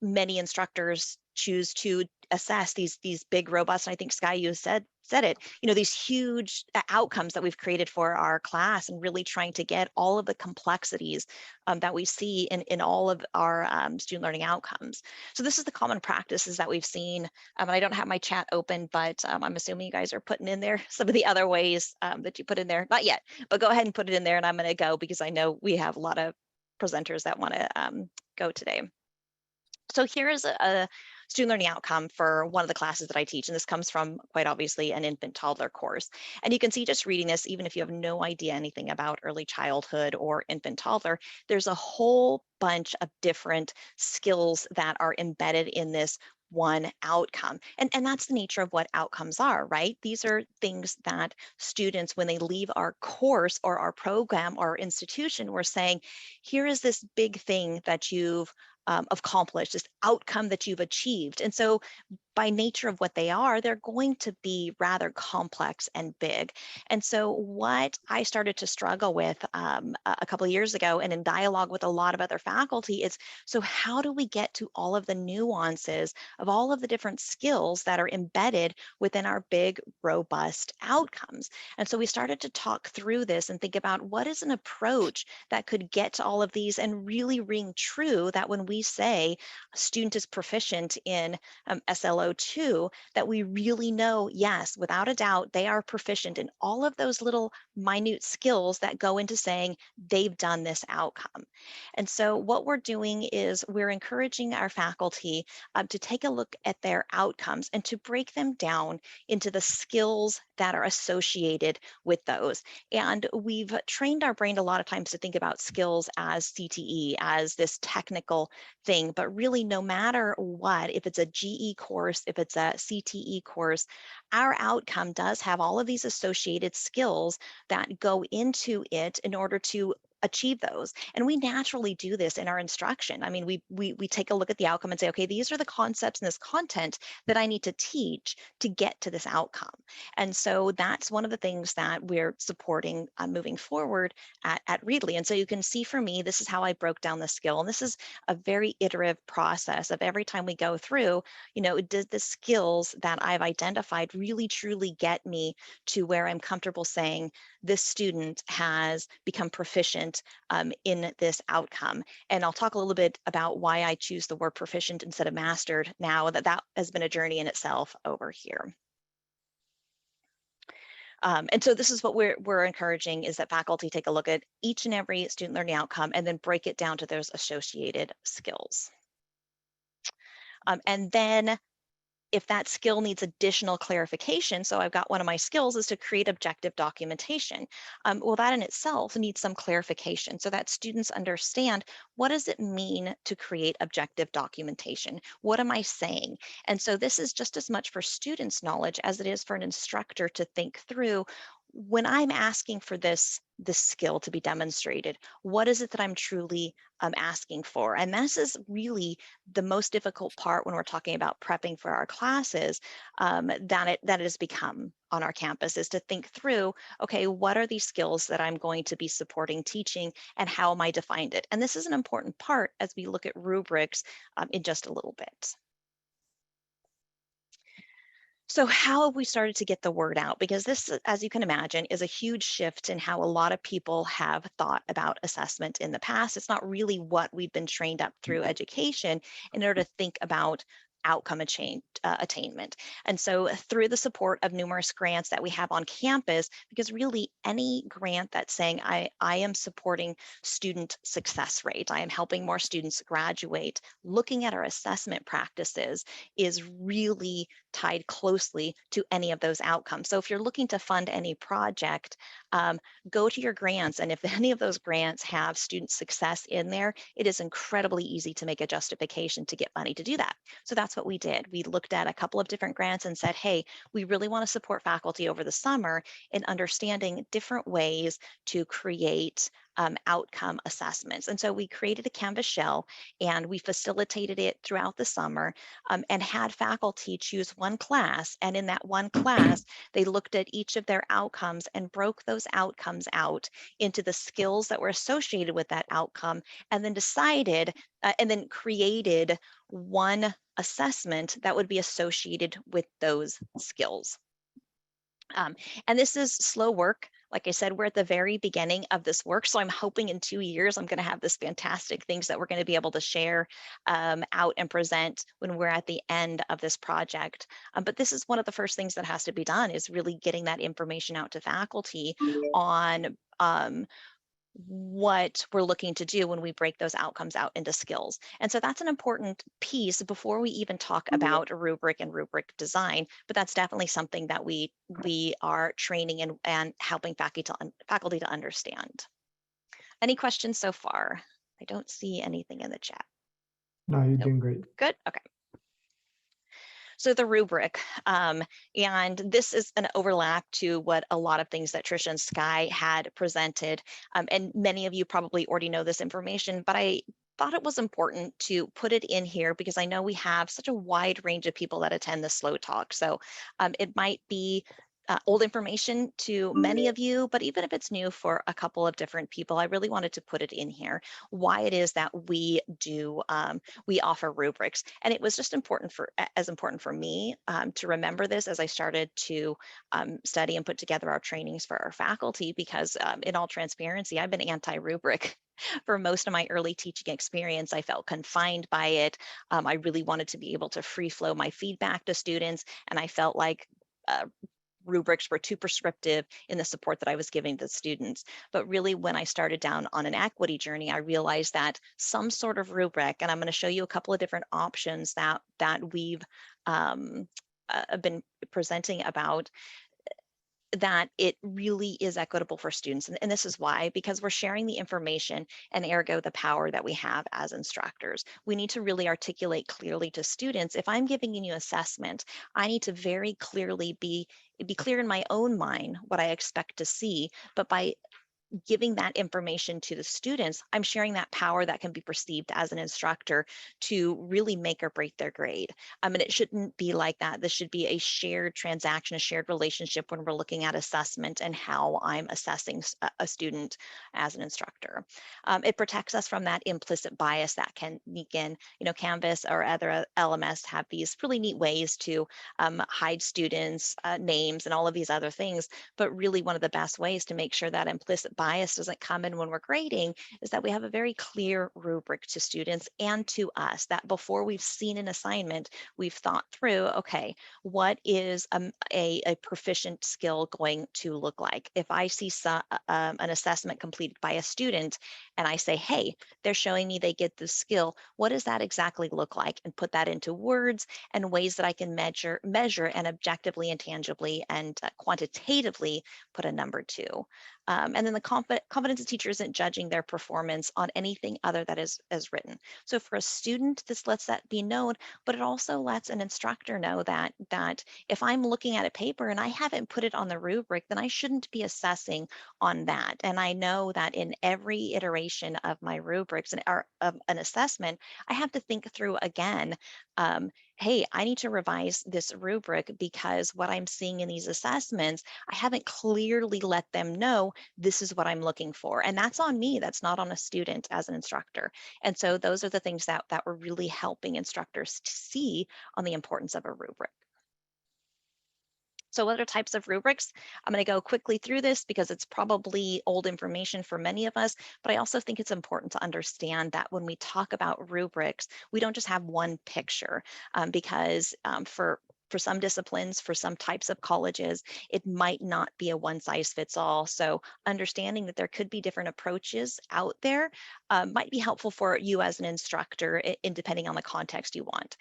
many instructors choose to assess these big, robust, and I think Sky, you said it, these huge outcomes that we've created for our class, and really trying to get all of the complexities that we see in all of our student learning outcomes. So this is the common practices that we've seen. And I don't have my chat open, but I'm assuming you guys are putting in there some of the other ways that you put in there. Not yet, but go ahead and put it in there, and I'm going to go because I know we have a lot of presenters that want to go today. So here is a student learning outcome for one of the classes that I teach, and this comes from, quite obviously, an infant toddler course. And you can see, just reading this, even if you have no idea anything about early childhood or infant toddler, there's a whole bunch of different skills that are embedded in this one outcome. And that's the nature of what outcomes are, right? These are things that students, when they leave our course or our program or our institution, we're saying, here is this big thing that you've accomplished, this outcome that you've achieved. And so by nature of what they are, they're going to be rather complex and big. And so what I started to struggle with a couple of years ago, and in dialogue with a lot of other faculty, is, so how do we get to all of the nuances of all of the different skills that are embedded within our big, robust outcomes? And so we started to talk through this and think about what is an approach that could get to all of these and really ring true, that when we say a student is proficient in SLO2, that we really know, yes, without a doubt, they are proficient in all of those little minute skills that go into saying they've done this outcome. And so what we're doing is we're encouraging our faculty to take a look at their outcomes and to break them down into the skills that are associated with those. And we've trained our brain a lot of times to think about skills as CTE, as this technical thing, but really, no matter what, if it's a GE course course, if it's a CTE course, our outcome does have all of these associated skills that go into it in order to achieve those. And we naturally do this in our instruction. I mean, we take a look at the outcome and say, okay, these are the concepts and this content that I need to teach to get to this outcome. And so that's one of the things that we're supporting moving forward at Readly. And so you can see for me, this is how I broke down the skill. And this is a very iterative process of every time we go through, you know, did the skills that I've identified really truly get me to where I'm comfortable saying this student has become proficient in this outcome. And I'll talk a little bit about why I choose the word proficient instead of mastered now that has been a journey in itself over here. And so this is what we're encouraging, is that faculty take a look at each and every student learning outcome and then break it down to those associated skills. And then if that skill needs additional clarification, so I've got one of my skills is to create objective documentation. Well, that in itself needs some clarification so that students understand, what does it mean to create objective documentation? What am I saying? And so this is just as much for students' knowledge as it is for an instructor to think through, when I'm asking for this skill to be demonstrated, what is it that I'm truly asking for? And this is really the most difficult part when we're talking about prepping for our classes that it has become on our campus, is to think through, okay, what are these skills that I'm going to be supporting teaching and how am I defined it? And this is an important part as we look at rubrics in just a little bit. So how have we started to get the word out? Because this, as you can imagine, is a huge shift in how a lot of people have thought about assessment in the past. It's not really what we've been trained up through education in order to think about outcome attainment. And so through the support of numerous grants that we have on campus, because really any grant that's saying I am supporting student success rate, I am helping more students graduate, looking at our assessment practices is really tied closely to any of those outcomes. So if you're looking to fund any project, go to your grants, and if any of those grants have student success in there, it is incredibly easy to make a justification to get money to do that. So that's what we did. We looked at a couple of different grants and said, hey, we really want to support faculty over the summer in understanding different ways to create outcome assessments. And so we created a Canvas shell and we facilitated it throughout the summer and had faculty choose one class. And in that one class, they looked at each of their outcomes and broke those outcomes out into the skills that were associated with that outcome, and then decided and then created one assessment that would be associated with those skills. And this is slow work. Like I said, we're at the very beginning of this work. So I'm hoping in 2 years, I'm going to have this fantastic things that we're going to be able to share out and present when we're at the end of this project. But this is one of the first things that has to be done, is really getting that information out to faculty on what we're looking to do when we break those outcomes out into skills. And so that's an important piece before we even talk about a rubric and rubric design, but that's definitely something that we are training and helping faculty to understand. Any questions so far? I don't see anything in the chat. No, you're doing great. Good, okay. So the rubric, and this is an overlap to what a lot of things that Trisha and Sky had presented. And many of you probably already know this information, but I thought it was important to put it in here because I know we have such a wide range of people that attend the SLO talk. So it might be old information to many of you, but even if it's new for a couple of different people, I really wanted to put it in here, why it is that we do, we offer rubrics. And it was just important for me to remember this as I started to study and put together our trainings for our faculty, because in all transparency, I've been anti-rubric for most of my early teaching experience. I felt confined by it. I really wanted to be able to free flow my feedback to students, and I felt like rubrics were too prescriptive in the support that I was giving the students. But really, when I started down on an equity journey, I realized that some sort of rubric, and I'm going to show you a couple of different options that we've been presenting about, that it really is equitable for students. And this is why, because we're sharing the information and ergo the power that we have as instructors. We need to really articulate clearly to students, if I'm giving you assessment, I need to very clearly be clear in my own mind what I expect to see, but by giving that information to the students, I'm sharing that power that can be perceived as an instructor to really make or break their grade. And it shouldn't be like that. This should be a shared transaction, a shared relationship when we're looking at assessment and how I'm assessing a student as an instructor. It protects us from that implicit bias that can sneak in. You know, Canvas or other LMS have these really neat ways to hide students' names and all of these other things. But really, one of the best ways to make sure that implicit bias doesn't come in when we're grading is that we have a very clear rubric to students and to us, that before we've seen an assignment, we've thought through, okay, what is a proficient skill going to look like? If I see an assessment completed by a student and I say, hey, they're showing me they get this skill, what does that exactly look like? And put that into words and ways that I can measure and objectively and tangibly and quantitatively put a number to. And then the competency teacher isn't judging their performance on anything other that is written. So for a student, this lets that be known, but it also lets an instructor know that if I'm looking at a paper and I haven't put it on the rubric, then I shouldn't be assessing on that. And I know that in every iteration of my rubrics and of an assessment, I have to think through again, hey, I need to revise this rubric because what I'm seeing in these assessments, I haven't clearly let them know this is what I'm looking for. And that's on me. That's not on a student as an instructor. And so those are the things that we're really helping instructors to see on the importance of a rubric. So what are types of rubrics? I'm going to go quickly through this because it's probably old information for many of us, but I also think it's important to understand that when we talk about rubrics, we don't just have one picture because for some disciplines, for some types of colleges, it might not be a one size fits all. So understanding that there could be different approaches out there might be helpful for you as an instructor, depending on the context you want.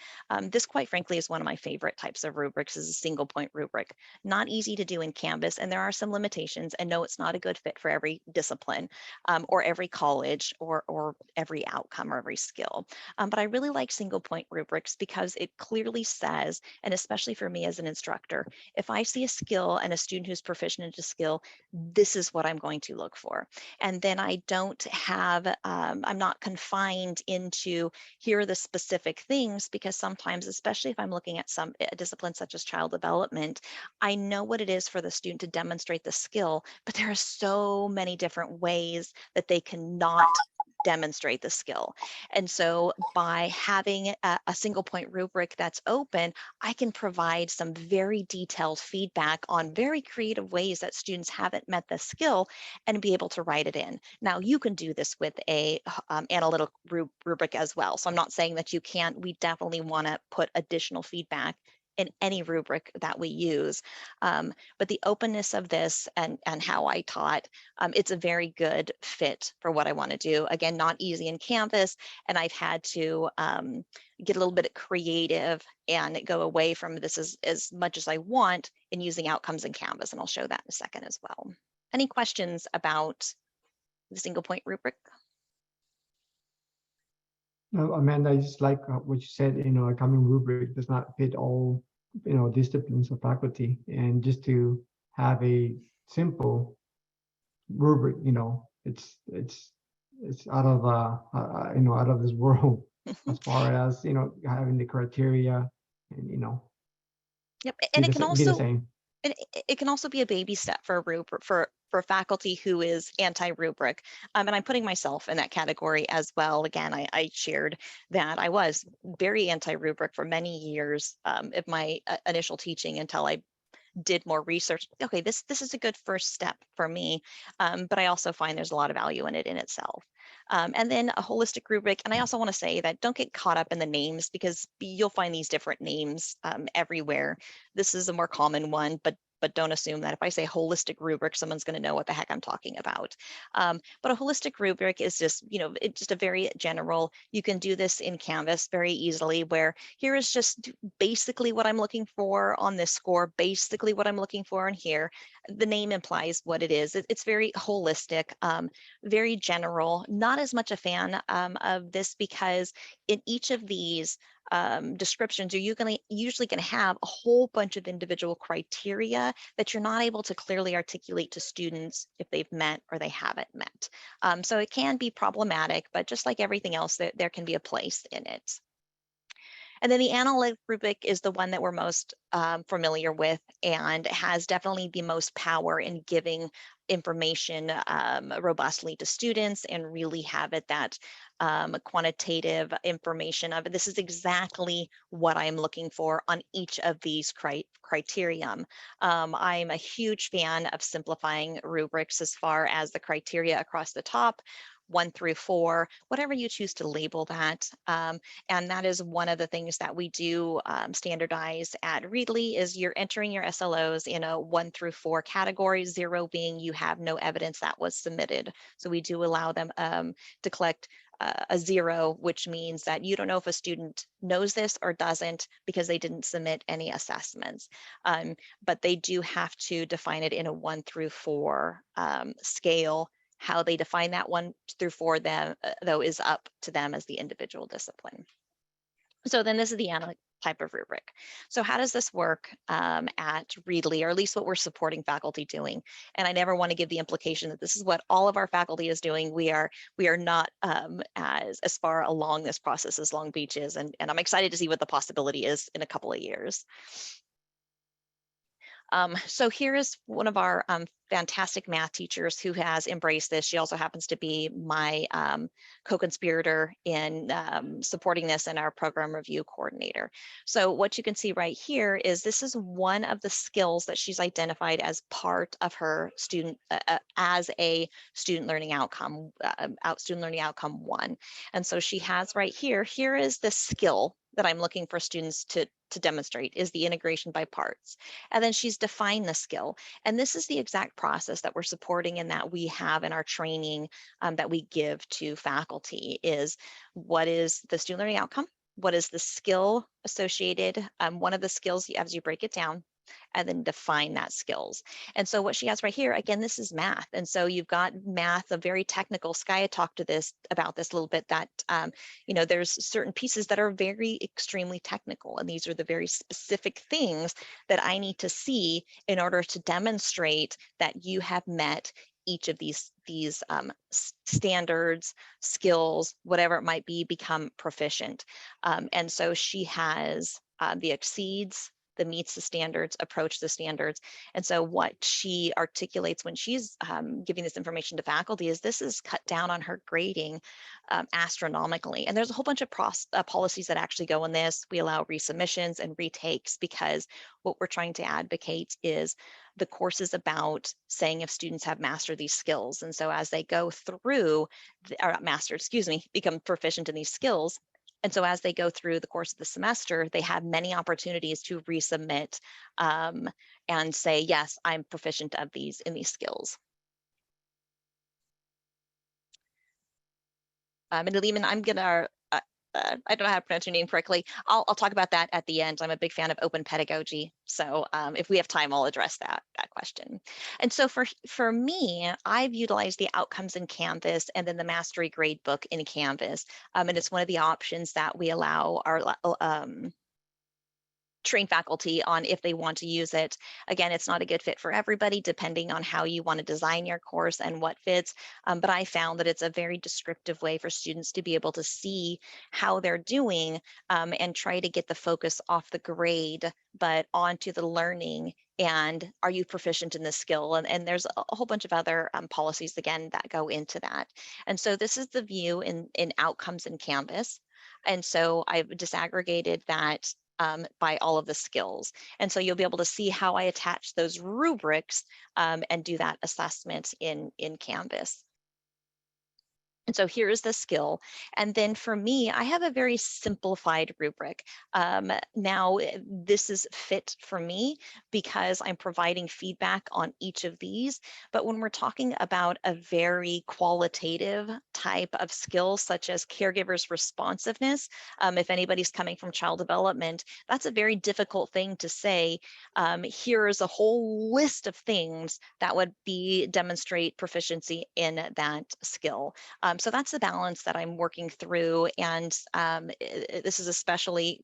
This, quite frankly, is one of my favorite types of rubrics, is a single point rubric. Not easy to do in Canvas, and there are some limitations, and no, it's not a good fit for every discipline or every college or every outcome or every skill. But I really like single point rubrics because it clearly says, and especially for me as an instructor, if I see a skill and a student who's proficient in a skill, this is what I'm going to look for. And then I don't have, I'm not confined into here are the specific things, because sometimes, especially if I'm looking at some disciplines such as child development, I know what it is for the student to demonstrate the skill, but there are so many different ways that they cannot demonstrate the skill. And so by having a single point rubric that's open, I can provide some very detailed feedback on very creative ways that students haven't met the skill and be able to write it in. Now, you can do this with a analytical rubric as well. So I'm not saying that you can't. We definitely want to put additional feedback in any rubric that we use. But the openness of this and how I taught, it's a very good fit for what I want to do. Again, not easy in Canvas, and I've had to get a little bit creative and go away from this as much as I want in using outcomes in Canvas, and I'll show that in a second as well. Any questions about the single point rubric? No, Amanda, I just like what you said, a common rubric does not fit all, disciplines of faculty. And just to have a simple rubric, it's out of, out of this world as far as, having the criteria and, Yep, and it can be the also same. it can also be a baby step for a rubric for faculty who is anti-rubric. And I'm putting myself in that category as well. Again, I shared that I was very anti-rubric for many years of my initial teaching until I did more research. Okay, this is a good first step for me, but I also find there's a lot of value in it in itself. And then a holistic rubric. And I also want to say that don't get caught up in the names, because you'll find these different names everywhere. This is a more common one, but but don't assume that if I say holistic rubric, someone's going to know what the heck I'm talking about. But a holistic rubric is just, it's just a very general, you can do this in Canvas very easily, where here is just basically what I'm looking for on this score, basically what I'm looking for in here. The name implies what it is. It's very holistic, very general, not as much a fan of this, because in each of these descriptions, you're usually going to have a whole bunch of individual criteria that you're not able to clearly articulate to students if they've met or they haven't met. So it can be problematic, but just like everything else, there can be a place in it. And then the analytic rubric is the one that we're most familiar with, and has definitely the most power in giving information robustly to students, and really have it that quantitative information of this is exactly what I'm looking for on each of these criterion. I'm a huge fan of simplifying rubrics as far as the criteria across the top, 1 through 4, whatever you choose to label that. And that is one of the things that we do standardize at Readly, is you're entering your SLOs in a 1 through 4 category, 0 being you have no evidence that was submitted. So we do allow them to collect a 0, which means that you don't know if a student knows this or doesn't because they didn't submit any assessments. But they do have to define it in a 1 through 4 scale. How they define that 1 through 4 though is up to them as the individual discipline. So then this is the analytic type of rubric. So how does this work at Readly, or at least what we're supporting faculty doing? And I never want to give the implication that this is what all of our faculty is doing. We are not as far along this process as Long Beach is, and I'm excited to see what the possibility is in a couple of years. So here is one of our fantastic math teachers who has embraced this. She also happens to be my co-conspirator in supporting this, and our program review coordinator. So what you can see right here is this is one of the skills that she's identified as part of her student, as a student learning outcome, student learning outcome 1. And so she has right here, here is the skill that I'm looking for students to demonstrate, is the integration by parts. And then she's defined the skill. And this is the exact process that we're supporting and that we have in our training that we give to faculty, is what is the student learning outcome? What is the skill associated? One of the skills as you break it down, and then define that skills. And so what she has right here, again, this is math. And so you've got math, a very technical. Skye talked about this a little bit, that, there's certain pieces that are very extremely technical. And these are the very specific things that I need to see in order to demonstrate that you have met each of these standards, skills, whatever it might be, become proficient. And so she has the exceeds, the meets the standards, approach the standards. And so what she articulates when she's giving this information to faculty is this is cut down on her grading astronomically. And there's a whole bunch of policies that actually go in this. We allow resubmissions and retakes, because what we're trying to advocate is the course is about saying if students have mastered these skills. And so as they go through, become proficient in these skills, and so as they go through the course of the semester, they have many opportunities to resubmit and say, yes, I'm proficient in these skills. And Leeman, I'm gonna, I don't know how to pronounce your name correctly. I'll talk about that at the end. I'm a big fan of open pedagogy. So if we have time, I'll address that question. And so for me, I've utilized the outcomes in Canvas and then the mastery grade book in Canvas. And it's one of the options that we allow our train faculty on if they want to use it. Again, it's not a good fit for everybody, depending on how you want to design your course and what fits. But I found that it's a very descriptive way for students to be able to see how they're doing and try to get the focus off the grade, but onto the learning. And are you proficient in this skill? And there's a whole bunch of other policies, again, that go into that. And so this is the view in outcomes in Canvas. And so I've disaggregated that by all of the skills. And so you'll be able to see how I attach those rubrics and do that assessment in Canvas. And so here's the skill. And then for me, I have a very simplified rubric. Now, this is fit for me because I'm providing feedback on each of these. But when we're talking about a very qualitative type of skill, such as caregivers' responsiveness, if anybody's coming from child development, that's a very difficult thing to say. Here's a whole list of things that would demonstrate proficiency in that skill. So that's the balance that I'm working through. And this is especially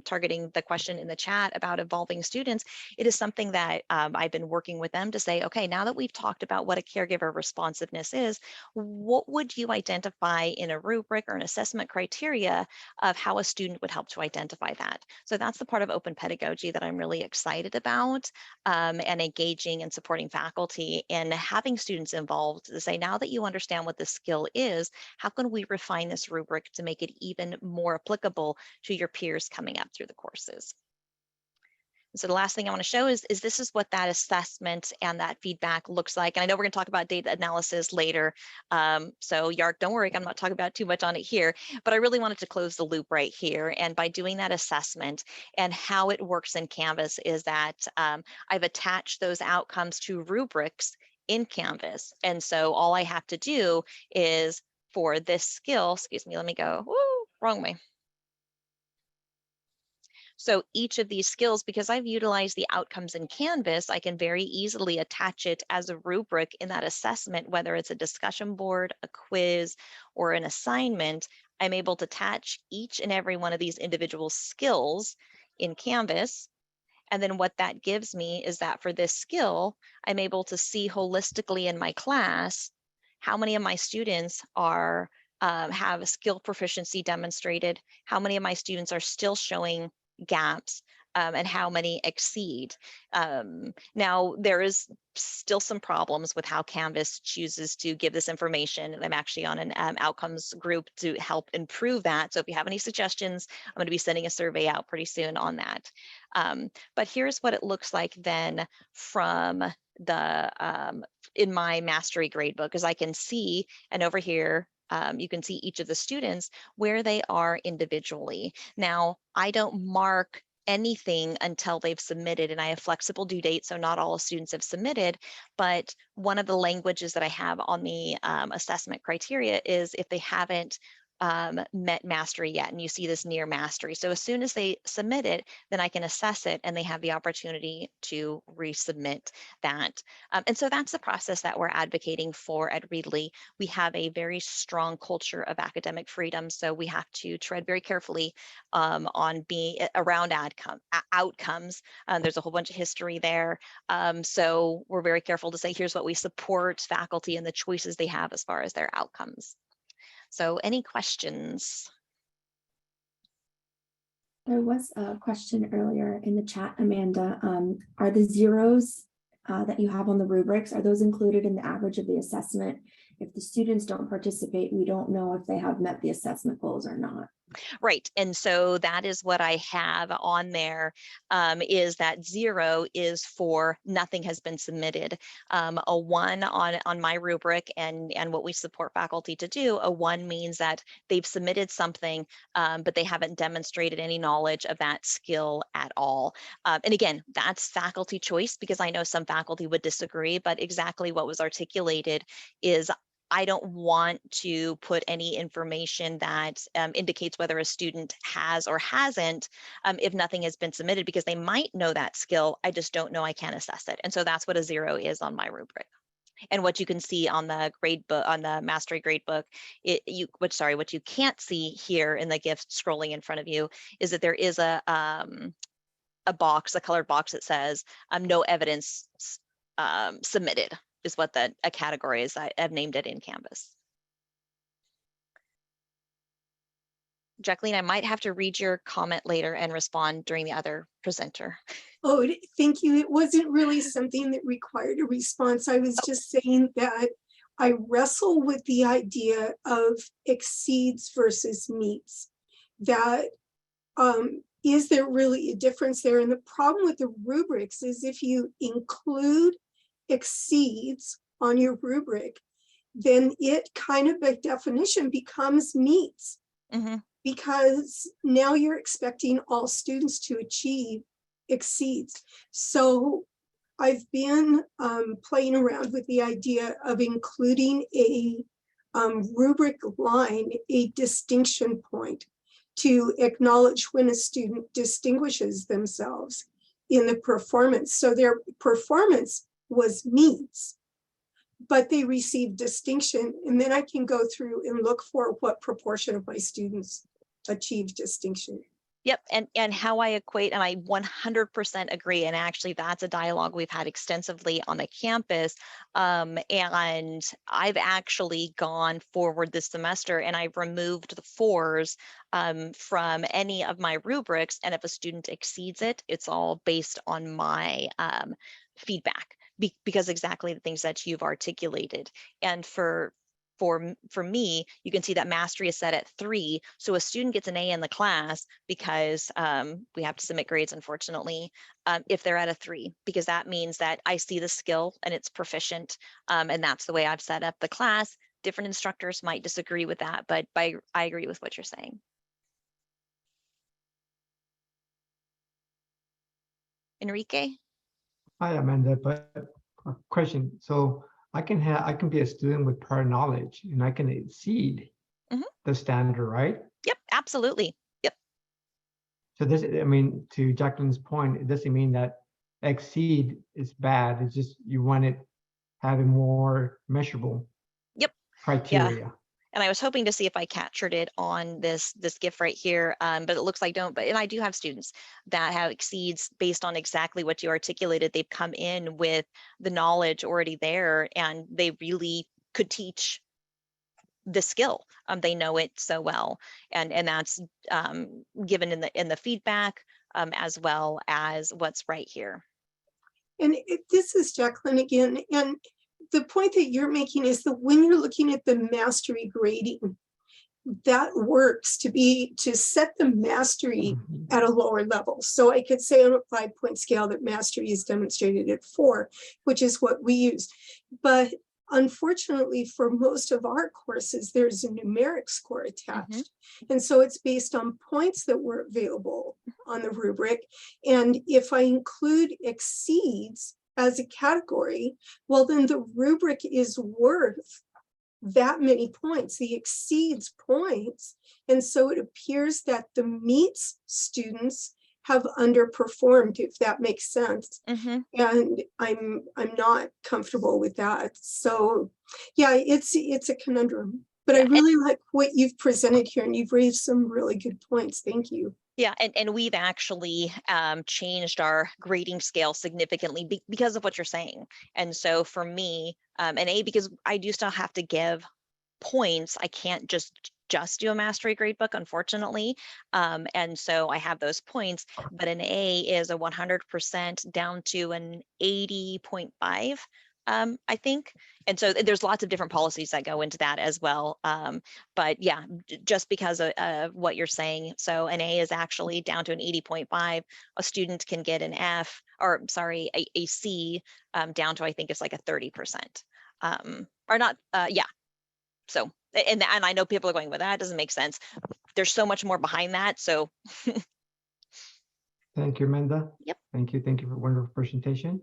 targeting the question in the chat about involving students. It is something that I've been working with them to say, okay, now that we've talked about what a caregiver responsiveness is, what would you identify in a rubric or an assessment criteria of how a student would help to identify that? So that's the part of open pedagogy that I'm really excited about, and engaging and supporting faculty and having students involved to say, now that you understand what the skill is, how can we refine this rubric to make it even more applicable to your peers coming up through the courses? So the last thing I want to show is this is what that assessment and that feedback looks like. And I know we're going to talk about data analysis later. So Yark, don't worry, I'm not talking about too much on it here, but I really wanted to close the loop right here. And by doing that assessment and how it works in Canvas is that I've attached those outcomes to rubrics in Canvas. And so all I have to do is for this skill, excuse me, let me go, wrong way. So each of these skills, because I've utilized the outcomes in Canvas, I can very easily attach it as a rubric in that assessment, whether it's a discussion board, a quiz, or an assignment. I'm able to attach each and every one of these individual skills in Canvas. And then what that gives me is that for this skill, I'm able to see holistically in my class how many of my students are have a skill proficiency demonstrated, how many of my students are still showing gaps, and how many exceed. Now, there is still some problems with how Canvas chooses to give this information. I'm actually on an outcomes group to help improve that. So if you have any suggestions, I'm going to be sending a survey out pretty soon on that. But here's what it looks like then from the in my mastery gradebook, as I can see, and over here, you can see each of the students where they are individually. Now, I don't mark anything until they've submitted, and I have flexible due dates, so not all students have submitted, but one of the languages that I have on the assessment criteria is if they haven't met mastery yet, and you see this near mastery. So as soon as they submit it, then I can assess it and they have the opportunity to resubmit that. And so that's the process that we're advocating for at Readly. We have a very strong culture of academic freedom, so we have to tread very carefully on being around outcomes. There's a whole bunch of history there. So we're very careful to say, here's what we support faculty and the choices they have as far as their outcomes. So any questions? There was a question earlier in the chat, Amanda. Are the zeros that you have on the rubrics, are those included in the average of the assessment? If the students don't participate, we don't know if they have met the assessment goals or not. Right, and so that is what I have on there, is that 0 is for nothing has been submitted. A 1 on my rubric and what we support faculty to do, a 1 means that they've submitted something, but they haven't demonstrated any knowledge of that skill at all. And again, that's faculty choice, because I know some faculty would disagree, but exactly what was articulated is I don't want to put any information that indicates whether a student has or hasn't if nothing has been submitted, because they might know that skill. I just don't know, I can't assess it. And so that's what a 0 is on my rubric. And what you can see on the grade book, on the mastery grade book, what you can't see here in the gift scrolling in front of you is that there is a box, a colored box that says no evidence submitted. Is what a category is. I've named it in Canvas. Jacqueline, I might have to read your comment later and respond during the other presenter. Oh, thank you. It wasn't really something that required a response. I was just saying that I wrestle with the idea of exceeds versus meets. That is there really a difference there? And the problem with the rubrics is if you include exceeds on your rubric, then it kind of by definition becomes meets. Mhm. Because now you're expecting all students to achieve exceeds. So I've been playing around with the idea of including a rubric line, a distinction point to acknowledge when a student distinguishes themselves in the performance. So their performance was meets, but they receive distinction. And then I can go through and look for what proportion of my students achieve distinction. Yep, and how I equate, and I 100% agree. And actually, that's a dialogue we've had extensively on the campus. And I've actually gone forward this semester, and I've removed the 4s from any of my rubrics. And if a student exceeds it, it's all based on my feedback, because exactly the things that you've articulated. And for me, you can see that mastery is set at 3. So a student gets an A in the class because we have to submit grades, unfortunately, if they're at a 3, because that means that I see the skill and it's proficient. And that's the way I've set up the class. Different instructors might disagree with that, but I agree with what you're saying. Enrique? Hi, Amanda, but a question. So I can be a student with prior knowledge and I can exceed the standard, right? Yep, absolutely. Yep. So this, I mean, to Jacqueline's point, it doesn't mean that exceed is bad. It's just you want it having more measurable criteria. Yeah. And I was hoping to see if I captured it on this GIF right here, but it looks like I don't. But and I do have students that have exceeds based on exactly what you articulated. They've come in with the knowledge already there, and they really could teach the skill. They know it so well, and that's given in the feedback as well as what's right here. And this is Jacqueline again. And the point that you're making is that when you're looking at the mastery grading, that works to set the mastery at a lower level. So I could say on a 5-point scale that mastery is demonstrated at 4, which is what we use. But unfortunately, for most of our courses, there's a numeric score attached. And so it's based on points that were available on the rubric. And if I include exceeds as a category, well, then the rubric is worth that many points, the exceeds points. And so it appears that the meets students have underperformed, if that makes sense. And I'm not comfortable with that. So yeah, it's a conundrum. But I really like what you've presented here, and you've raised some really good points. Thank you. Yeah, and we've actually changed our grading scale significantly because of what you're saying. And so for me, an A, because I do still have to give points, I can't just do a mastery grade book, unfortunately. And so I have those points, but an A is a 100% down to an 80.5. I think. And so there's lots of different policies that go into that as well. But yeah, just because of what you're saying. So an A is actually down to an 80.5. A student can get an F, or sorry, a C down to, I think it's like a 30%. Or not, yeah. So, and I know people are going, well, that doesn't make sense. There's so much more behind that. So. Thank you, Amanda. Yep. Thank you for a wonderful presentation.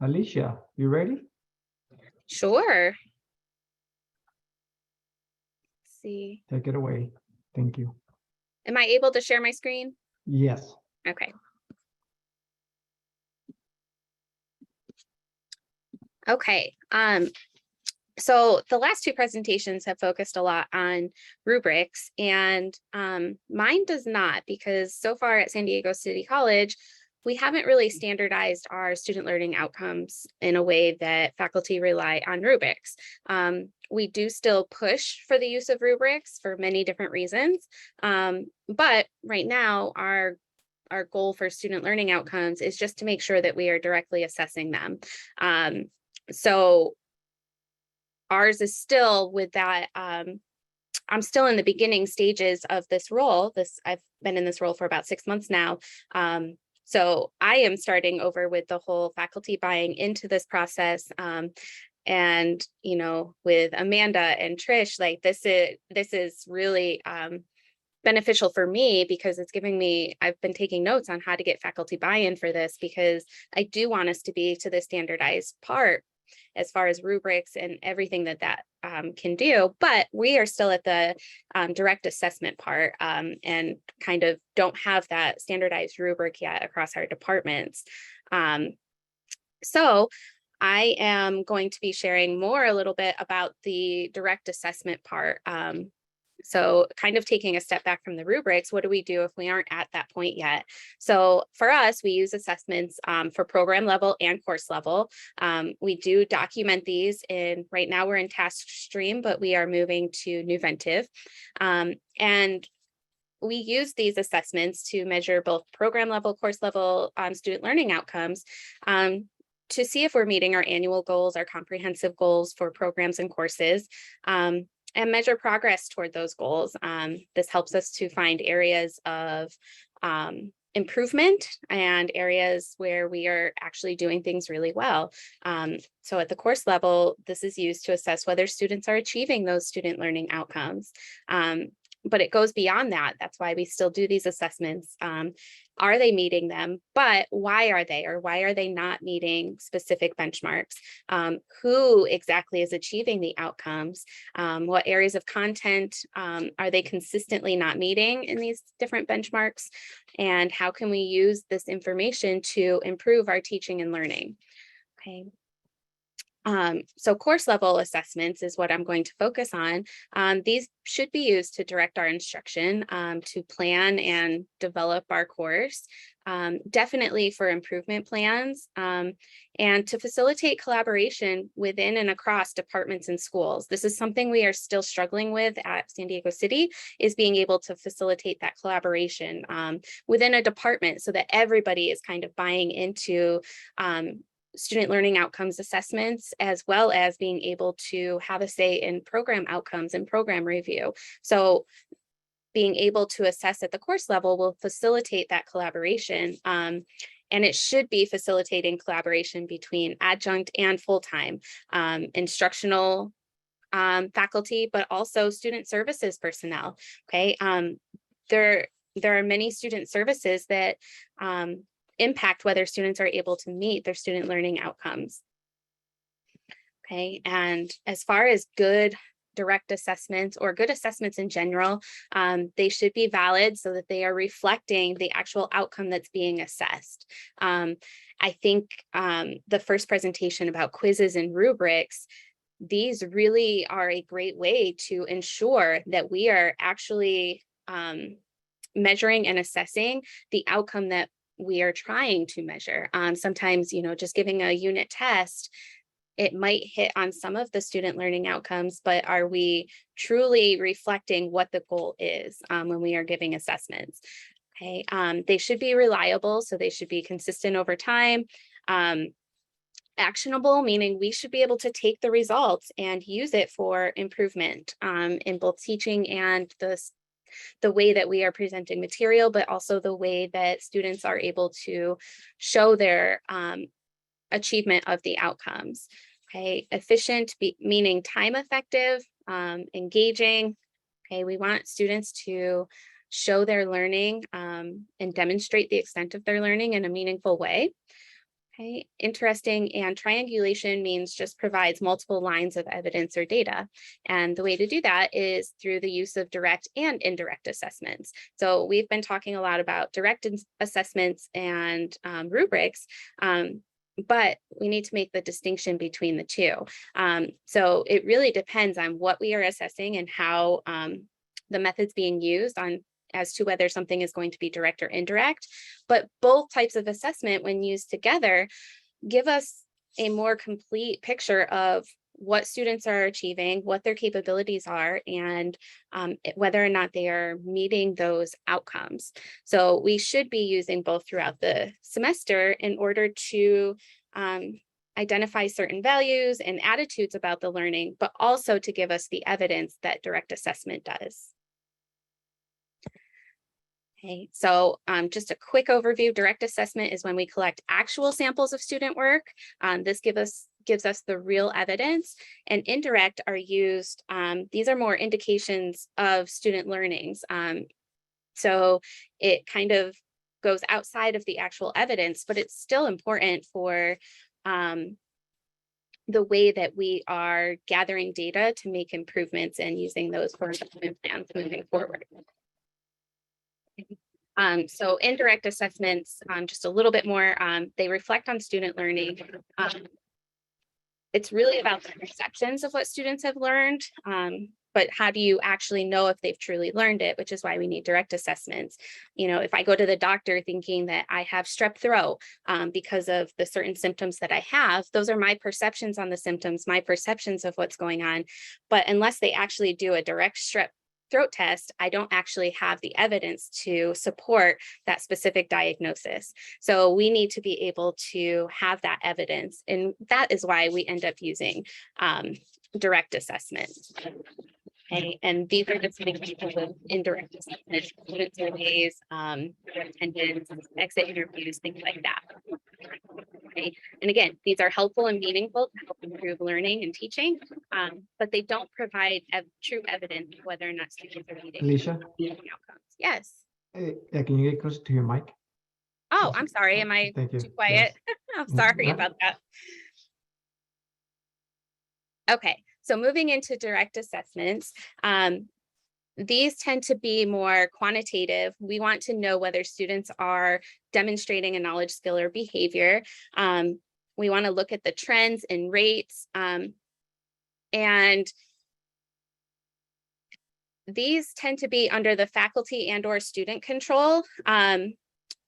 Alicia, you ready? Sure. Let's see. Take it away. Thank you. Am I able to share my screen? Yes. Okay. Okay. So the last 2 presentations have focused a lot on rubrics, and mine does not, because so far at San Diego City College, we haven't really standardized our student learning outcomes in a way that faculty rely on rubrics. We do still push for the use of rubrics for many different reasons, but right now our goal for student learning outcomes is just to make sure that we are directly assessing them. So ours is still with that. I'm still in the beginning stages of this role. I've been in this role for about 6 months now. So I am starting over with the whole faculty buying into this process. and, you know, with Amanda and Trish, like this is really beneficial for me because it's giving me, I've been taking notes on how to get faculty buy-in for this, because I do want us to be to the standardized part as far as rubrics and everything that can do, but we are still at the direct assessment part and kind of don't have that standardized rubric yet across our departments. So I am going to be sharing more a little bit about the direct assessment part. So kind of taking a step back from the rubrics, what do we do if we aren't at that point yet? So for us, we use assessments for program level and course level. We do document these right now we're in task stream, but we are moving to Nuventive. And we use these assessments to measure both program level, course level student learning outcomes to see if we're meeting our annual goals, our comprehensive goals for programs and courses. And measure progress toward those goals. This helps us to find areas of improvement and areas where we are actually doing things really well. So at the course level, this is used to assess whether students are achieving those student learning outcomes. But it goes beyond that. That's why we still do these assessments. Are they meeting them? But why are they, or why are they not meeting specific benchmarks? Who exactly is achieving the outcomes? What areas of content are they consistently not meeting in these different benchmarks? And how can we use this information to improve our teaching and learning? Okay. So course level assessments is what I'm going to focus on. These should be used to direct our instruction, to plan and develop our course, definitely for improvement plans, and to facilitate collaboration within and across departments and schools. This is something we are still struggling with at San Diego City, is being able to facilitate that collaboration within a department so that everybody is kind of buying into student learning outcomes assessments, as well as being able to have a say in program outcomes and program review. So being able to assess at the course level will facilitate that collaboration. And it should be facilitating collaboration between adjunct and full-time instructional faculty, but also student services personnel. Okay, there are many student services that impact whether students are able to meet their student learning outcomes. Okay, and as far as good direct assessments or good assessments in general, they should be valid so that they are reflecting the actual outcome that's being assessed. I think the first presentation about quizzes and rubrics, these really are a great way to ensure that we are actually measuring and assessing the outcome that we are trying to measure. Sometimes, you know, just giving a unit test, it might hit on some of the student learning outcomes, but are we truly reflecting what the goal is when we are giving assessments? Okay, they should be reliable, so they should be consistent over time. Actionable, meaning we should be able to take the results and use it for improvement in both teaching and the way that we are presenting material, but also the way that students are able to show their achievement of the outcomes. Okay, efficient, meaning time effective, engaging. Okay, we want students to show their learning and demonstrate the extent of their learning in a meaningful way. Okay, interesting, and triangulation means just provides multiple lines of evidence or data. And the way to do that is through the use of direct and indirect assessments. So we've been talking a lot about direct assessments and rubrics, but we need to make the distinction between the two. So it really depends on what we are assessing and how the methods being used as to whether something is going to be direct or indirect. But both types of assessment, when used together, give us a more complete picture of what students are achieving, what their capabilities are, and whether or not they are meeting those outcomes. So we should be using both throughout the semester in order to identify certain values and attitudes about the learning, but also to give us the evidence that direct assessment does. Okay, so just a quick overview, direct assessment is when we collect actual samples of student work. This gives gives us the real evidence, and indirect are used, these are more indications of student learnings. So it kind of goes outside of the actual evidence, but it's still important for the way that we are gathering data to make improvements and using those for improvement plans moving forward. So indirect assessments, just a little bit more, they reflect on student learning. It's really about the perceptions of what students have learned, but how do you actually know if they've truly learned it, which is why we need direct assessments. You know, if I go to the doctor thinking that I have strep throat because of the certain symptoms that I have, those are my perceptions on the symptoms, my perceptions of what's going on. But unless they actually do a direct strep throat test, I don't actually have the evidence to support that specific diagnosis. So we need to be able to have that evidence. And that is why we end up using direct assessments. Okay. And these are just some examples of indirect assessments, student surveys, attendance, exit interviews, things like that. Okay. And again, these are helpful and meaningful to help improve learning and teaching, but they don't provide true evidence of whether or not students are meeting Alicia? outcomes. Yes. Can you get closer to your mic? Oh, I'm sorry. Am I Thank you. too quiet? Yes. I'm sorry Yeah. about that. Okay, so moving into direct assessments, these tend to be more quantitative. We want to know whether students are demonstrating a knowledge, skill, or behavior. We want to look at the trends and rates. And these tend to be under the faculty and/or student control.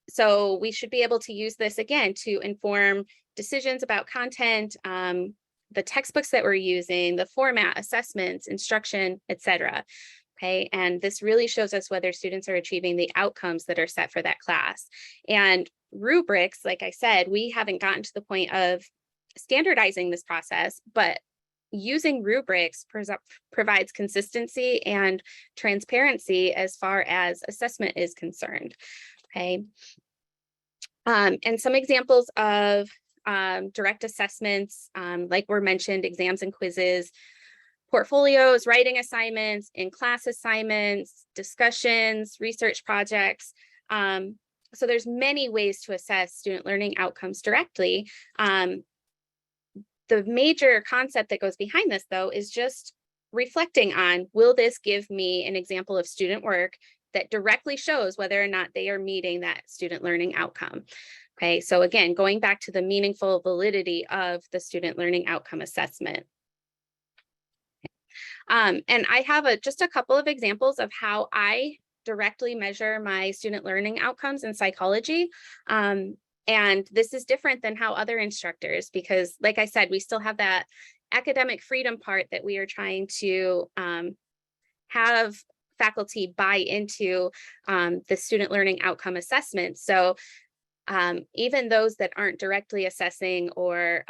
So we should be able to use this again to inform decisions about content, the textbooks that we're using, the format, assessments, instruction, etc. Okay, and this really shows us whether students are achieving the outcomes that are set for that class. And rubrics, like I said, we haven't gotten to the point of standardizing this process, but using rubrics provides consistency and transparency as far as assessment is concerned. Okay, and some examples of direct assessments, like were mentioned, exams and quizzes, portfolios, writing assignments, in-class assignments, discussions, research projects. So there's many ways to assess student learning outcomes directly. The major concept that goes behind this, though, is just reflecting on, will this give me an example of student work that directly shows whether or not they are meeting that student learning outcome? Okay, so again, going back to the meaningful validity of the student learning outcome assessment. And I have just a couple of examples of how I directly measure my student learning outcomes in psychology. And this is different than how other instructors, because like I said, we still have that academic freedom part that we are trying to have faculty buy into the student learning outcome assessment. So even those that aren't directly assessing or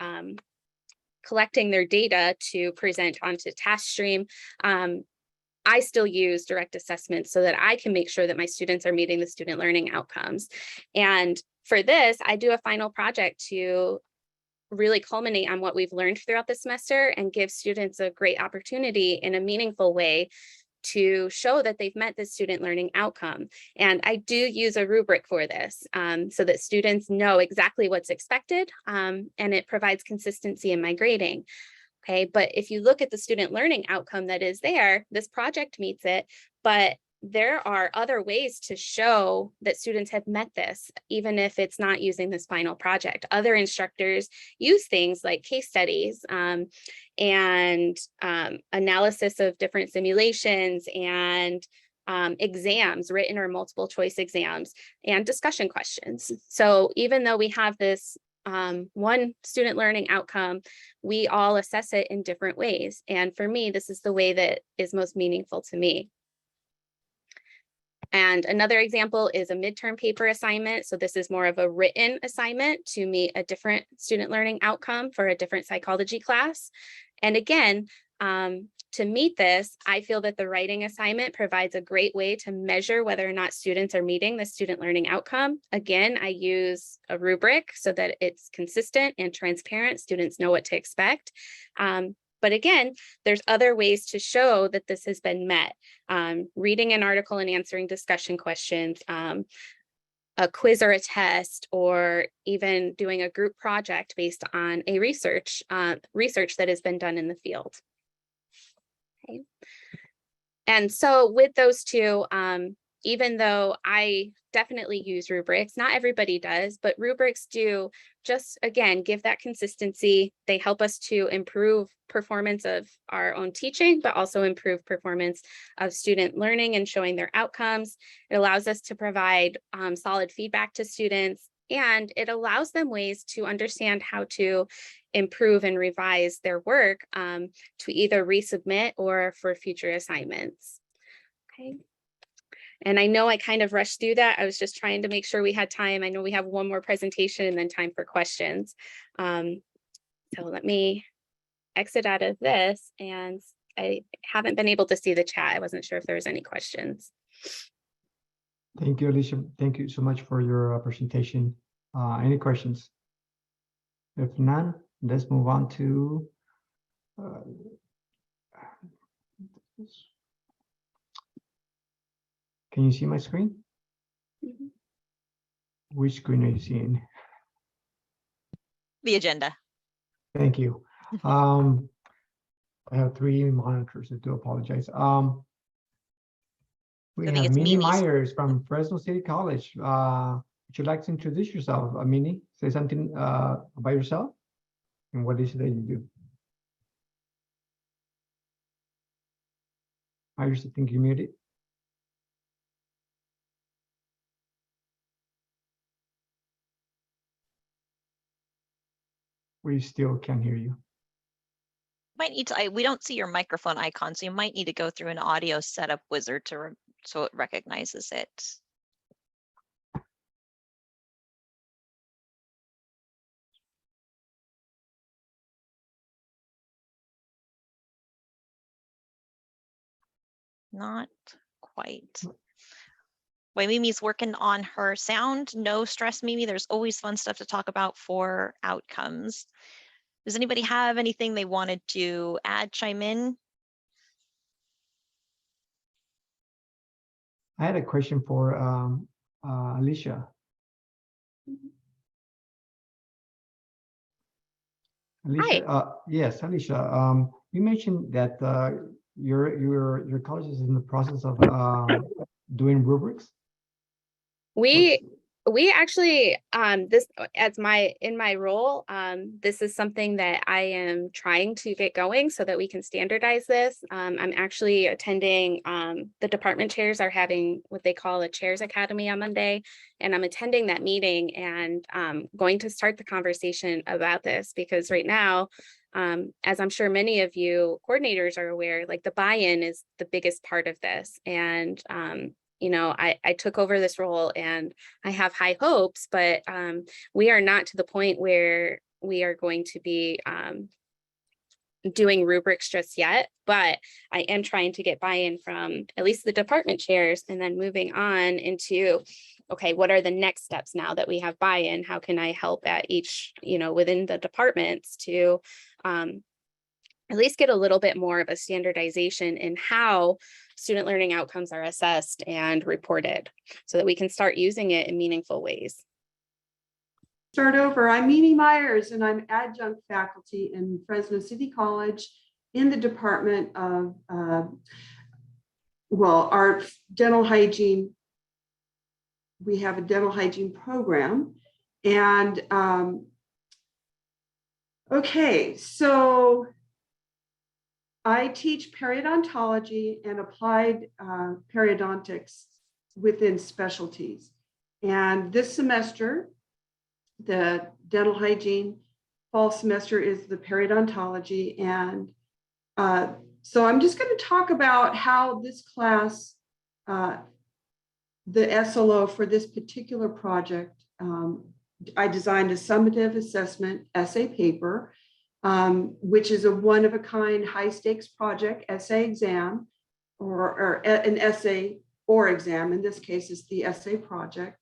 collecting their data to present onto TaskStream, I still use direct assessments so that I can make sure that my students are meeting the student learning outcomes. And for this, I do a final project to really culminate on what we've learned throughout the semester and give students a great opportunity in a meaningful way to show that they've met the student learning outcome. And I do use a rubric for this so that students know exactly what's expected, and it provides consistency in my grading. Okay, but if you look at the student learning outcome that is there, this project meets it, but there are other ways to show that students have met this, even if it's not using this final project. Other instructors use things like case studies and analysis of different simulations and exams, written or multiple choice exams, and discussion questions. So even though we have this one student learning outcome, we all assess it in different ways. And for me, this is the way that is most meaningful to me. And another example is a midterm paper assignment. So this is more of a written assignment to meet a different student learning outcome for a different psychology class. And again, To meet this, I feel that the writing assignment provides a great way to measure whether or not students are meeting the student learning outcome. Again, I use a rubric so that it's consistent and transparent. Students know what to expect. But again, there's other ways to show that this has been met. Reading an article and answering discussion questions, a quiz or a test, or even doing a group project based on a research that has been done in the field. Okay. And so with those two, even though I definitely use rubrics, not everybody does, but rubrics do just, again, give that consistency. They help us to improve performance of our own teaching, but also improve performance of student learning and showing their outcomes. It allows us to provide solid feedback to students, and it allows them ways to understand how to improve and revise their work to either resubmit or for future assignments. Okay. And I know I kind of rushed through that. I was just trying to make sure we had time. I know we have one more presentation and then time for questions. So let me exit out of this, and I haven't been able to see the chat. I wasn't sure if there was any questions. Thank you, Alicia. Thank you so much for your presentation. Any questions? If none, let's move on to can you see my screen? Mm-hmm. Which screen are you seeing? The agenda. Thank you. I have 3 monitors. I do apologize. We have Minnie Myers from Fresno City College. Would you like to introduce yourself, Minnie? Say something about yourself and what is it that you do? Myers, I think you're muted. We still can't hear you. Might need to, we don't see your microphone icon, so you might need to go through an audio setup wizard so it recognizes it. Not quite. While Mimi's working on her sound, no stress, Mimi. There's always fun stuff to talk about for outcomes. Does anybody have anything they wanted to add, chime in? I had a question for Alicia. Alicia, yes, Alicia. You mentioned that your college is in the process of doing rubrics. We actually this in my role, this is something that I am trying to get going so that we can standardize this. I'm actually attending, the department chairs are having what they call a Chairs Academy on Monday, and I'm attending that meeting and going to start the conversation about this, because right now, as I'm sure many of you coordinators are aware, like the buy-in is the biggest part of this. And you know, I took over this role and I have high hopes, but we are not to the point where we are going to be doing rubrics just yet, but I am trying to get buy-in from at least the department chairs, and then moving on into, okay, what are the next steps now that we have buy-in? How can I help at each, you know, within the departments to at least get a little bit more of a standardization in how student learning outcomes are assessed and reported, so that we can start using it in meaningful ways. Start over. I'm Minnie Myers, and I'm adjunct faculty in Fresno City College in the Department of, our dental hygiene. We have a dental hygiene program. And okay, so I teach periodontology and applied periodontics within specialties. And this semester, the dental hygiene fall semester is the periodontology. And so I'm just going to talk about how this class, the SLO for this particular project, I designed a summative assessment essay paper which is a one-of-a-kind high-stakes project essay exam, or an essay or exam. In this case, it's the essay project.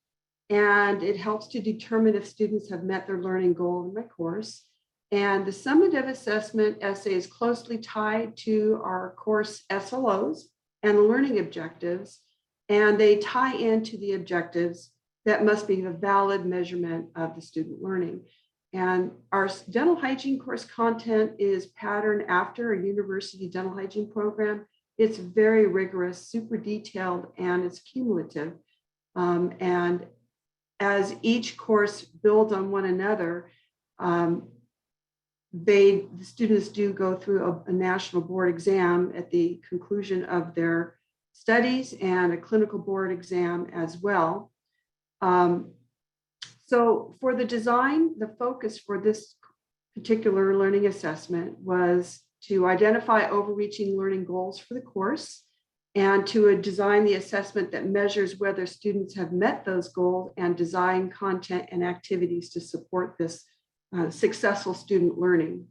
And it helps to determine if students have met their learning goal in my course. And the summative assessment essay is closely tied to our course SLOs and the learning objectives. And they tie into the objectives that must be a valid measurement of the student learning. And our dental hygiene course content is patterned after a university dental hygiene program. It's very rigorous, super detailed, and it's cumulative. And as each course builds on one another, the students do go through a national board exam at the conclusion of their studies and a clinical board exam as well. So for the design, the focus for this particular learning assessment was to identify overreaching learning goals for the course and to design the assessment that measures whether students have met those goals and design content and activities to support this successful student learning.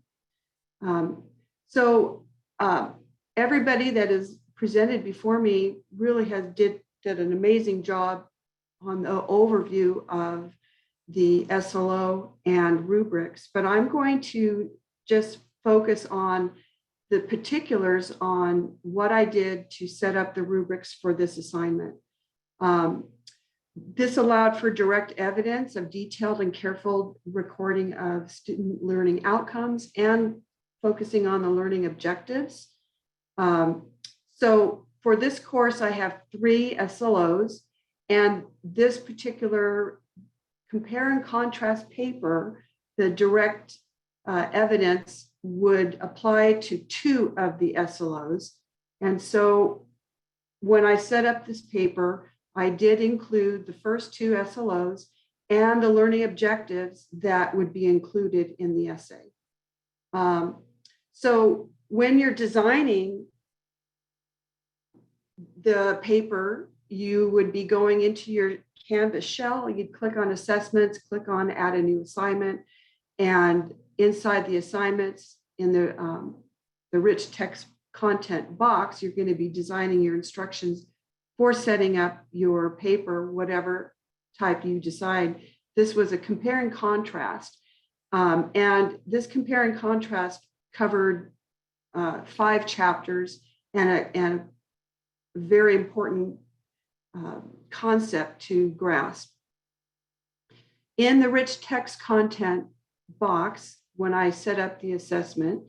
Everybody that is presented before me really did an amazing job on the overview of the SLO and rubrics, but I'm going to just focus on the particulars on what I did to set up the rubrics for this assignment. This allowed for direct evidence of detailed and careful recording of student learning outcomes and focusing on the learning objectives. So for this course, I have 3 SLOs, and this particular compare and contrast paper, the direct evidence would apply to 2 of the SLOs. And so when I set up this paper, I did include the first 2 SLOs and the learning objectives that would be included in the essay. So when you're designing the paper, you would be going into your Canvas shell, you'd click on assessments, click on add a new assignment, and inside the assignments in the rich text content box, you're going to be designing your instructions for setting up your paper, whatever type you decide. This was a compare and contrast. And this compare and contrast covered 5 chapters and a very important concept to grasp. In the rich text content box, when I set up the assessment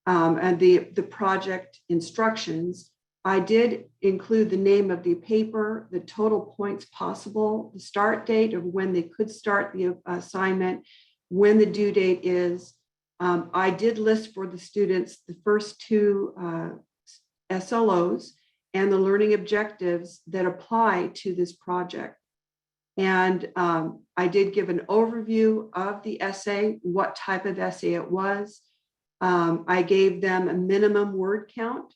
and the project instructions, I did include the name of the paper, the total points possible, the start date of when they could start the assignment, when the due date is. I did list for the students the first 2 SLOs and the learning objectives that apply to this project. And I did give an overview of the essay, what type of essay it was. I gave them a minimum word count.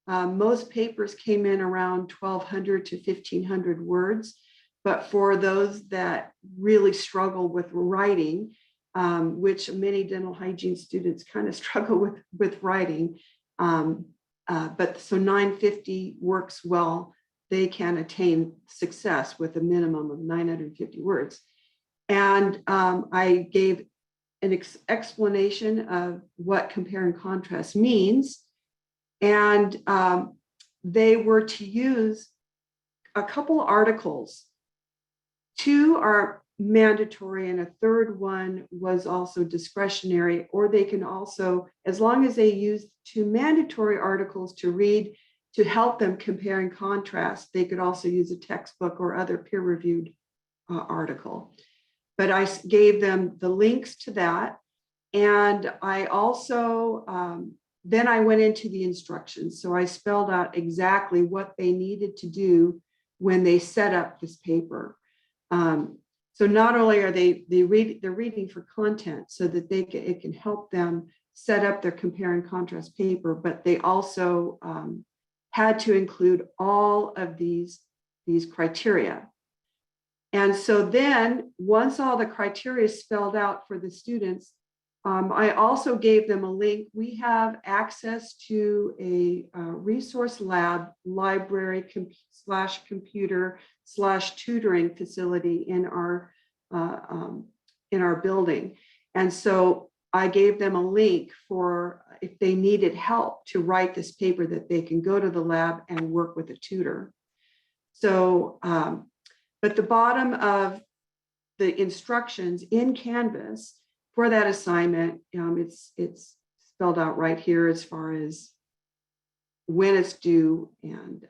Most papers came in around 1,200 to 1,500 words, but for those that really struggle with writing, which many dental hygiene students kind of struggle with writing, but so 950 works well. They can attain success with a minimum of 950 words. And I gave an explanation of what compare and contrast means. And they were to use a couple articles. 2 are mandatory and a third one was also discretionary, or they can also, as long as they use 2 mandatory articles to read to help them compare and contrast, they could also use a textbook or other peer-reviewed article. But I gave them the links to that. And I also, then I went into the instructions. So I spelled out exactly what they needed to do when they set up this paper. So not only are they're reading for content so that it can help them set up their compare and contrast paper, but they also had to include all of these criteria. And so then once all the criteria is spelled out for the students, I also gave them a link. We have access to a resource lab, library / computer / tutoring facility in our building. And so I gave them a link for if they needed help to write this paper, that they can go to the lab and work with a tutor. So, but the bottom of the instructions in Canvas for that assignment, it's spelled out right here as far as when it's due. And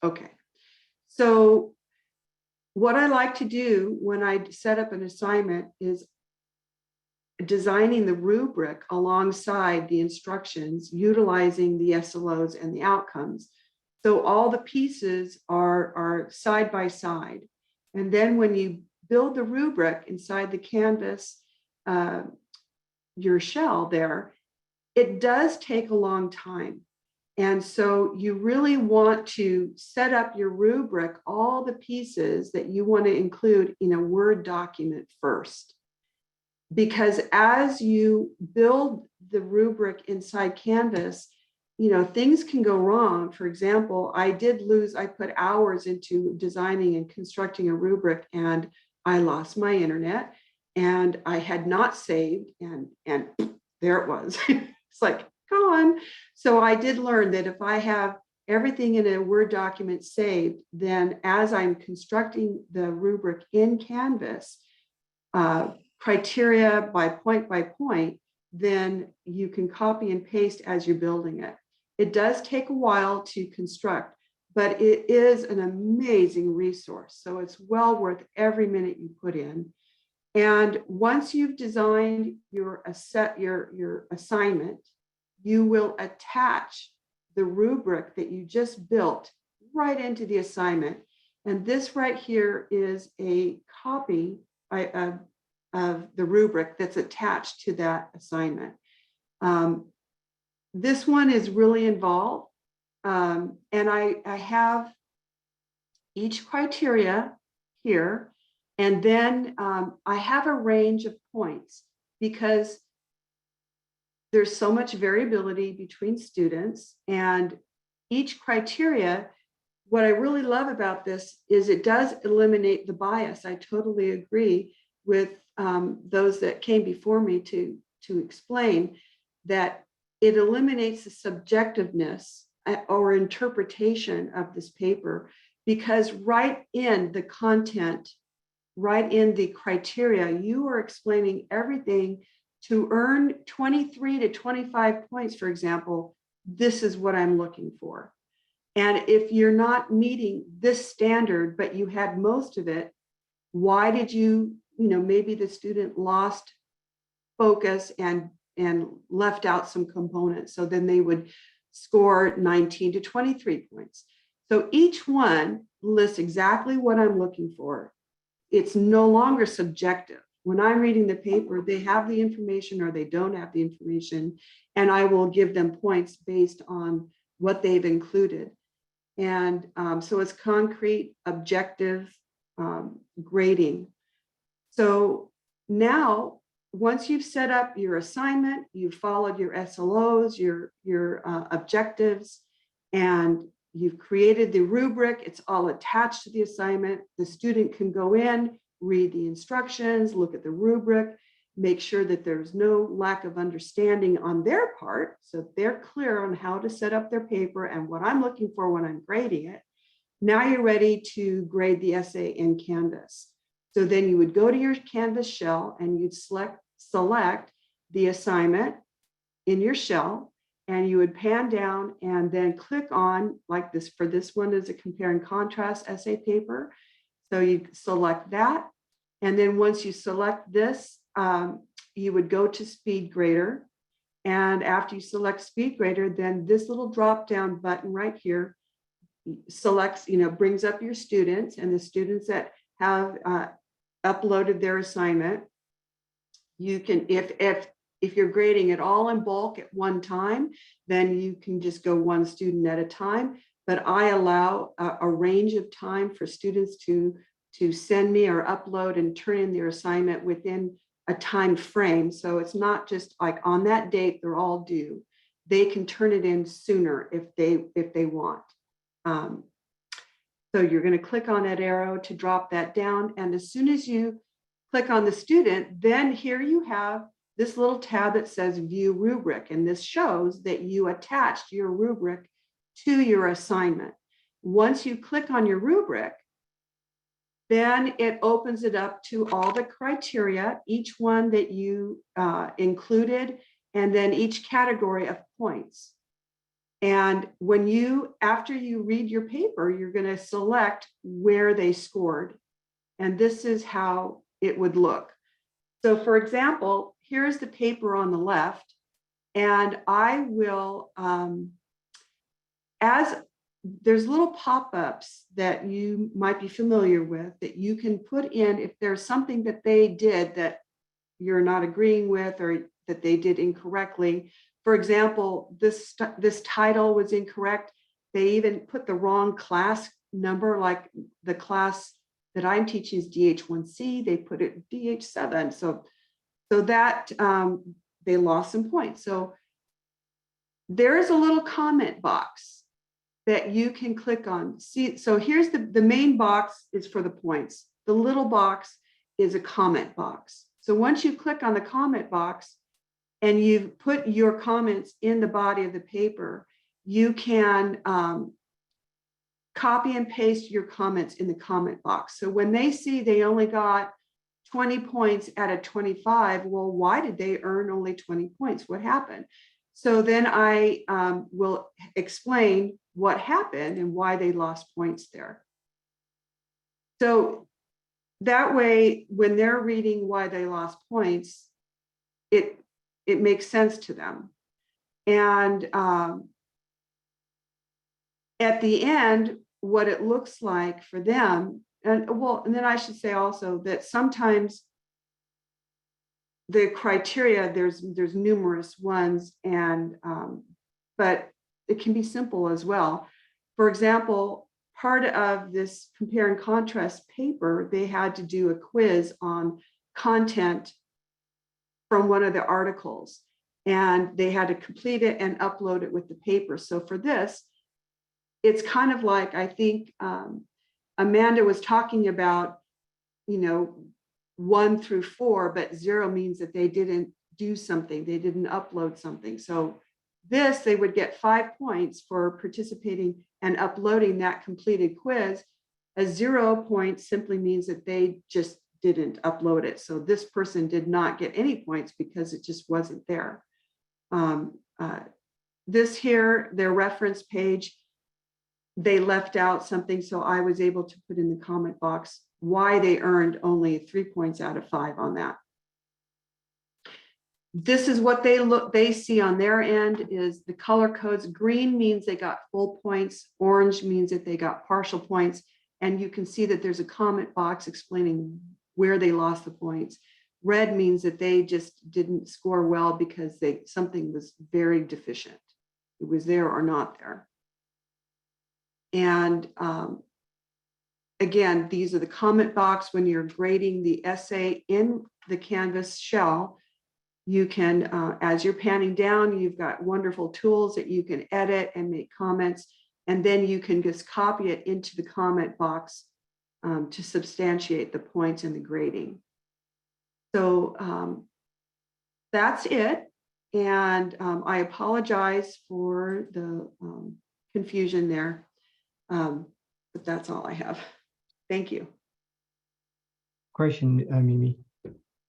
okay, so what I like to do when I set up an assignment is designing the rubric alongside the instructions, utilizing the SLOs and the outcomes. So all the pieces are side by side. And then when you build the rubric inside the Canvas, your shell there, it does take a long time. And so you really want to set up your rubric, all the pieces that you want to include in a Word document first. Because as you build the rubric inside Canvas, things can go wrong. For example, I put hours into designing and constructing a rubric, and I lost my internet, and I had not saved, and there it was. It's like, gone. So I did learn that if I have everything in a Word document saved, then as I'm constructing the rubric in Canvas, criteria by point, then you can copy and paste as you're building it. It does take a while to construct, but it is an amazing resource. So it's well worth every minute you put in. And once you've designed your assignment, you will attach the rubric that you just built right into the assignment. And this right here is a copy of the rubric that's attached to that assignment. This one is really involved. And I have each criteria here. And then I have a range of points because there's so much variability between students, and each criteria, what I really love about this is it does eliminate the bias. I totally agree with those that came before me to explain that it eliminates the subjectiveness or interpretation of this paper, because right in the content, right in the criteria, you are explaining everything. To earn 23 to 25 points, for example, this is what I'm looking for. And if you're not meeting this standard, but you had most of it, why did maybe the student lost focus and left out some components. So then they would score 19 to 23 points. So each one lists exactly what I'm looking for. It's no longer subjective. When I'm reading the paper, they have the information or they don't have the information, and I will give them points based on what they've included. And so it's concrete, objective grading. So now, once you've set up your assignment, you've followed your SLOs, your objectives, and you've created the rubric, it's all attached to the assignment. The student can go in, read the instructions, look at the rubric, make sure that there's no lack of understanding on their part, so they're clear on how to set up their paper and what I'm looking for when I'm grading it. Now you're ready to grade the essay in Canvas. So then you would go to your Canvas shell and you'd select the assignment in your shell, and you would pan down and then click on, like this, for this one is a compare and contrast essay paper. So you select that. And then once you select this, you would go to Speed Grader. And after you select Speed Grader, then this little drop-down button right here selects, brings up your students, and the students that have uploaded their assignment. You can, if you're grading it all in bulk at one time, then you can just go one student at a time. But I allow a range of time for students to send me or upload and turn in their assignment within a time frame. So it's not just like on that date, they're all due. They can turn it in sooner if they want. So you're going to click on that arrow to drop that down. And as soon as you click on the student, then here you have this little tab that says view rubric. And this shows that you attached your rubric to your assignment. Once you click on your rubric, then it opens it up to all the criteria, each one that you included, and then each category of points. And when after you read your paper, you're going to select where they scored. And this is how it would look. So for example, here's the paper on the left, and I will, there's little pop-ups that you might be familiar with that you can put in if there's something that they did that you're not agreeing with or that they did incorrectly. For example, this title was incorrect. They even put the wrong class number, like the class that I'm teaching is DH1C, they put it DH7. So that they lost some points. So there is a little comment box that you can click on. See, so here's the main box is for the points. The little box is a comment box. So once you click on the comment box and you put your comments in the body of the paper, you can copy and paste your comments in the comment box. So when they see they only got 20 points out of 25, well, why did they earn only 20 points? What happened? So then I will explain what happened and why they lost points there. So that way, when they're reading why they lost points, it makes sense to them. And at the end, what it looks like for them, and then I should say also that sometimes the criteria, there's numerous ones, and but it can be simple as well. For example, part of this compare and contrast paper, they had to do a quiz on content from one of the articles, and they had to complete it and upload it with the paper. So for this, it's kind of like, I think Amanda was talking about, 1 through 4, but 0 means that they didn't do something, they didn't upload something. So this, they would get 5 points for participating and uploading that completed quiz. A 0 point simply means that they just didn't upload it. So this person did not get any points because it just wasn't there. This here, their reference page, they left out something, so I was able to put in the comment box why they earned only 3 points out of 5 on that. This is what they see on their end is the color codes. Green means they got full points, orange means that they got partial points, and you can see that there's a comment box explaining where they lost the points. Red means that they just didn't score well because something was very deficient. It was there or not there. And again, these are the comment box when you're grading the essay in the Canvas shell. You can, as you're panning down, you've got wonderful tools that you can edit and make comments, and then you can just copy it into the comment box to substantiate the points in the grading. So that's it. And I apologize for the confusion there, but that's all I have. Thank you. Question, Mimi.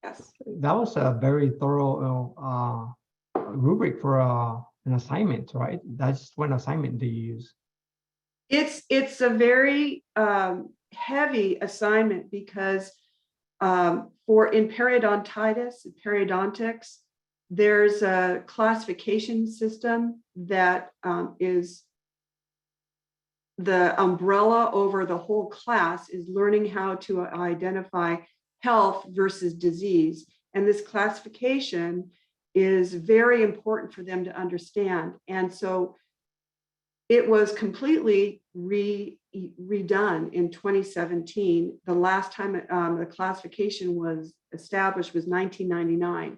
Yes. That was a very thorough rubric for an assignment, right? That's one assignment they use. It's a very heavy assignment because in periodontitis, periodontics, there's a classification system that is the umbrella over the whole class is learning how to identify health versus disease. And this classification is very important for them to understand. And so it was completely redone in 2017. The last time the classification was established was 1999.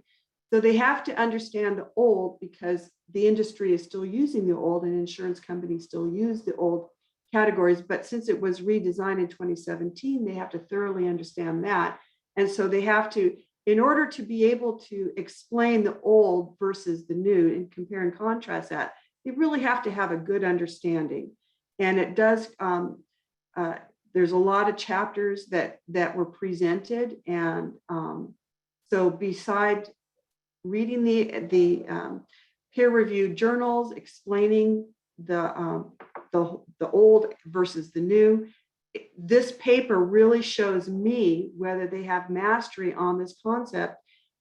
So they have to understand the old because the industry is still using the old and insurance companies still use the old categories. But since it was redesigned in 2017, they have to thoroughly understand that. And so they have to, in order to be able to explain the old versus the new and compare and contrast that, they really have to have a good understanding. And it does, there's a lot of chapters that were presented. And so beside reading the peer-reviewed journals explaining the old versus the new, this paper really shows me whether they have mastery on this concept,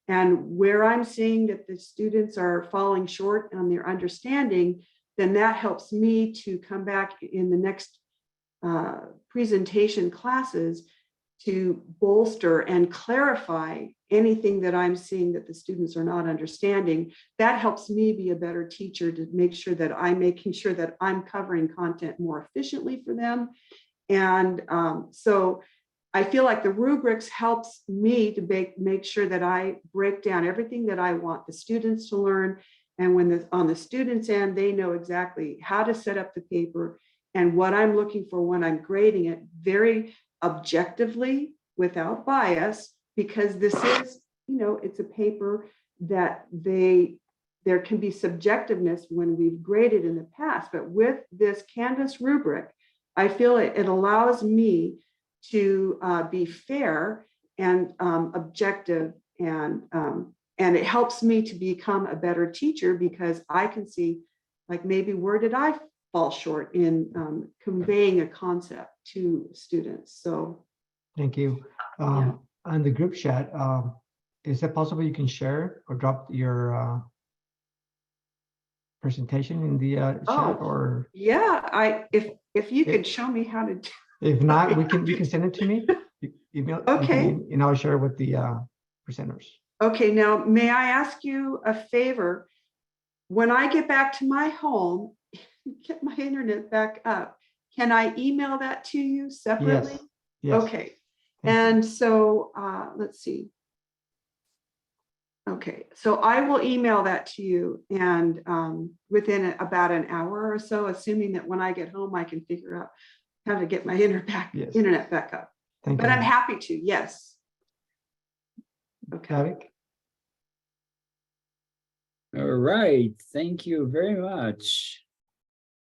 and where I'm seeing that the students are falling short on their understanding, then that helps me to come back in the next presentation classes to bolster and clarify anything that I'm seeing that the students are not understanding. That helps me be a better teacher to make sure that I'm making sure that I'm covering content more efficiently for them. And so I feel like the rubrics helps me to make sure that I break down everything that I want the students to learn. And when on the students' end, they know exactly how to set up the paper and what I'm looking for when I'm grading it very objectively without bias, because this is, it's a paper that there can be subjectiveness when we've graded in the past. But with this Canvas rubric, I feel it allows me to be fair and objective, and it helps me to become a better teacher because I can see, like, maybe where did I fall short in conveying a concept to students. So thank you. On the group chat, is it possible you can share or drop your presentation in the chat? Or yeah, if you could show me how to do. If not, you can send it to me. Email. Okay. And I'll share with the presenters. Okay. Now, may I ask you a favor? When I get back to my home, get my internet back up, can I email that to you separately? Yes. Okay. And so let's see. Okay, so I will email that to you, and within about an hour or so, assuming that when I get home, I can figure out how to get my internet back up. But I'm happy to, yes. Okay. All right, thank you very much.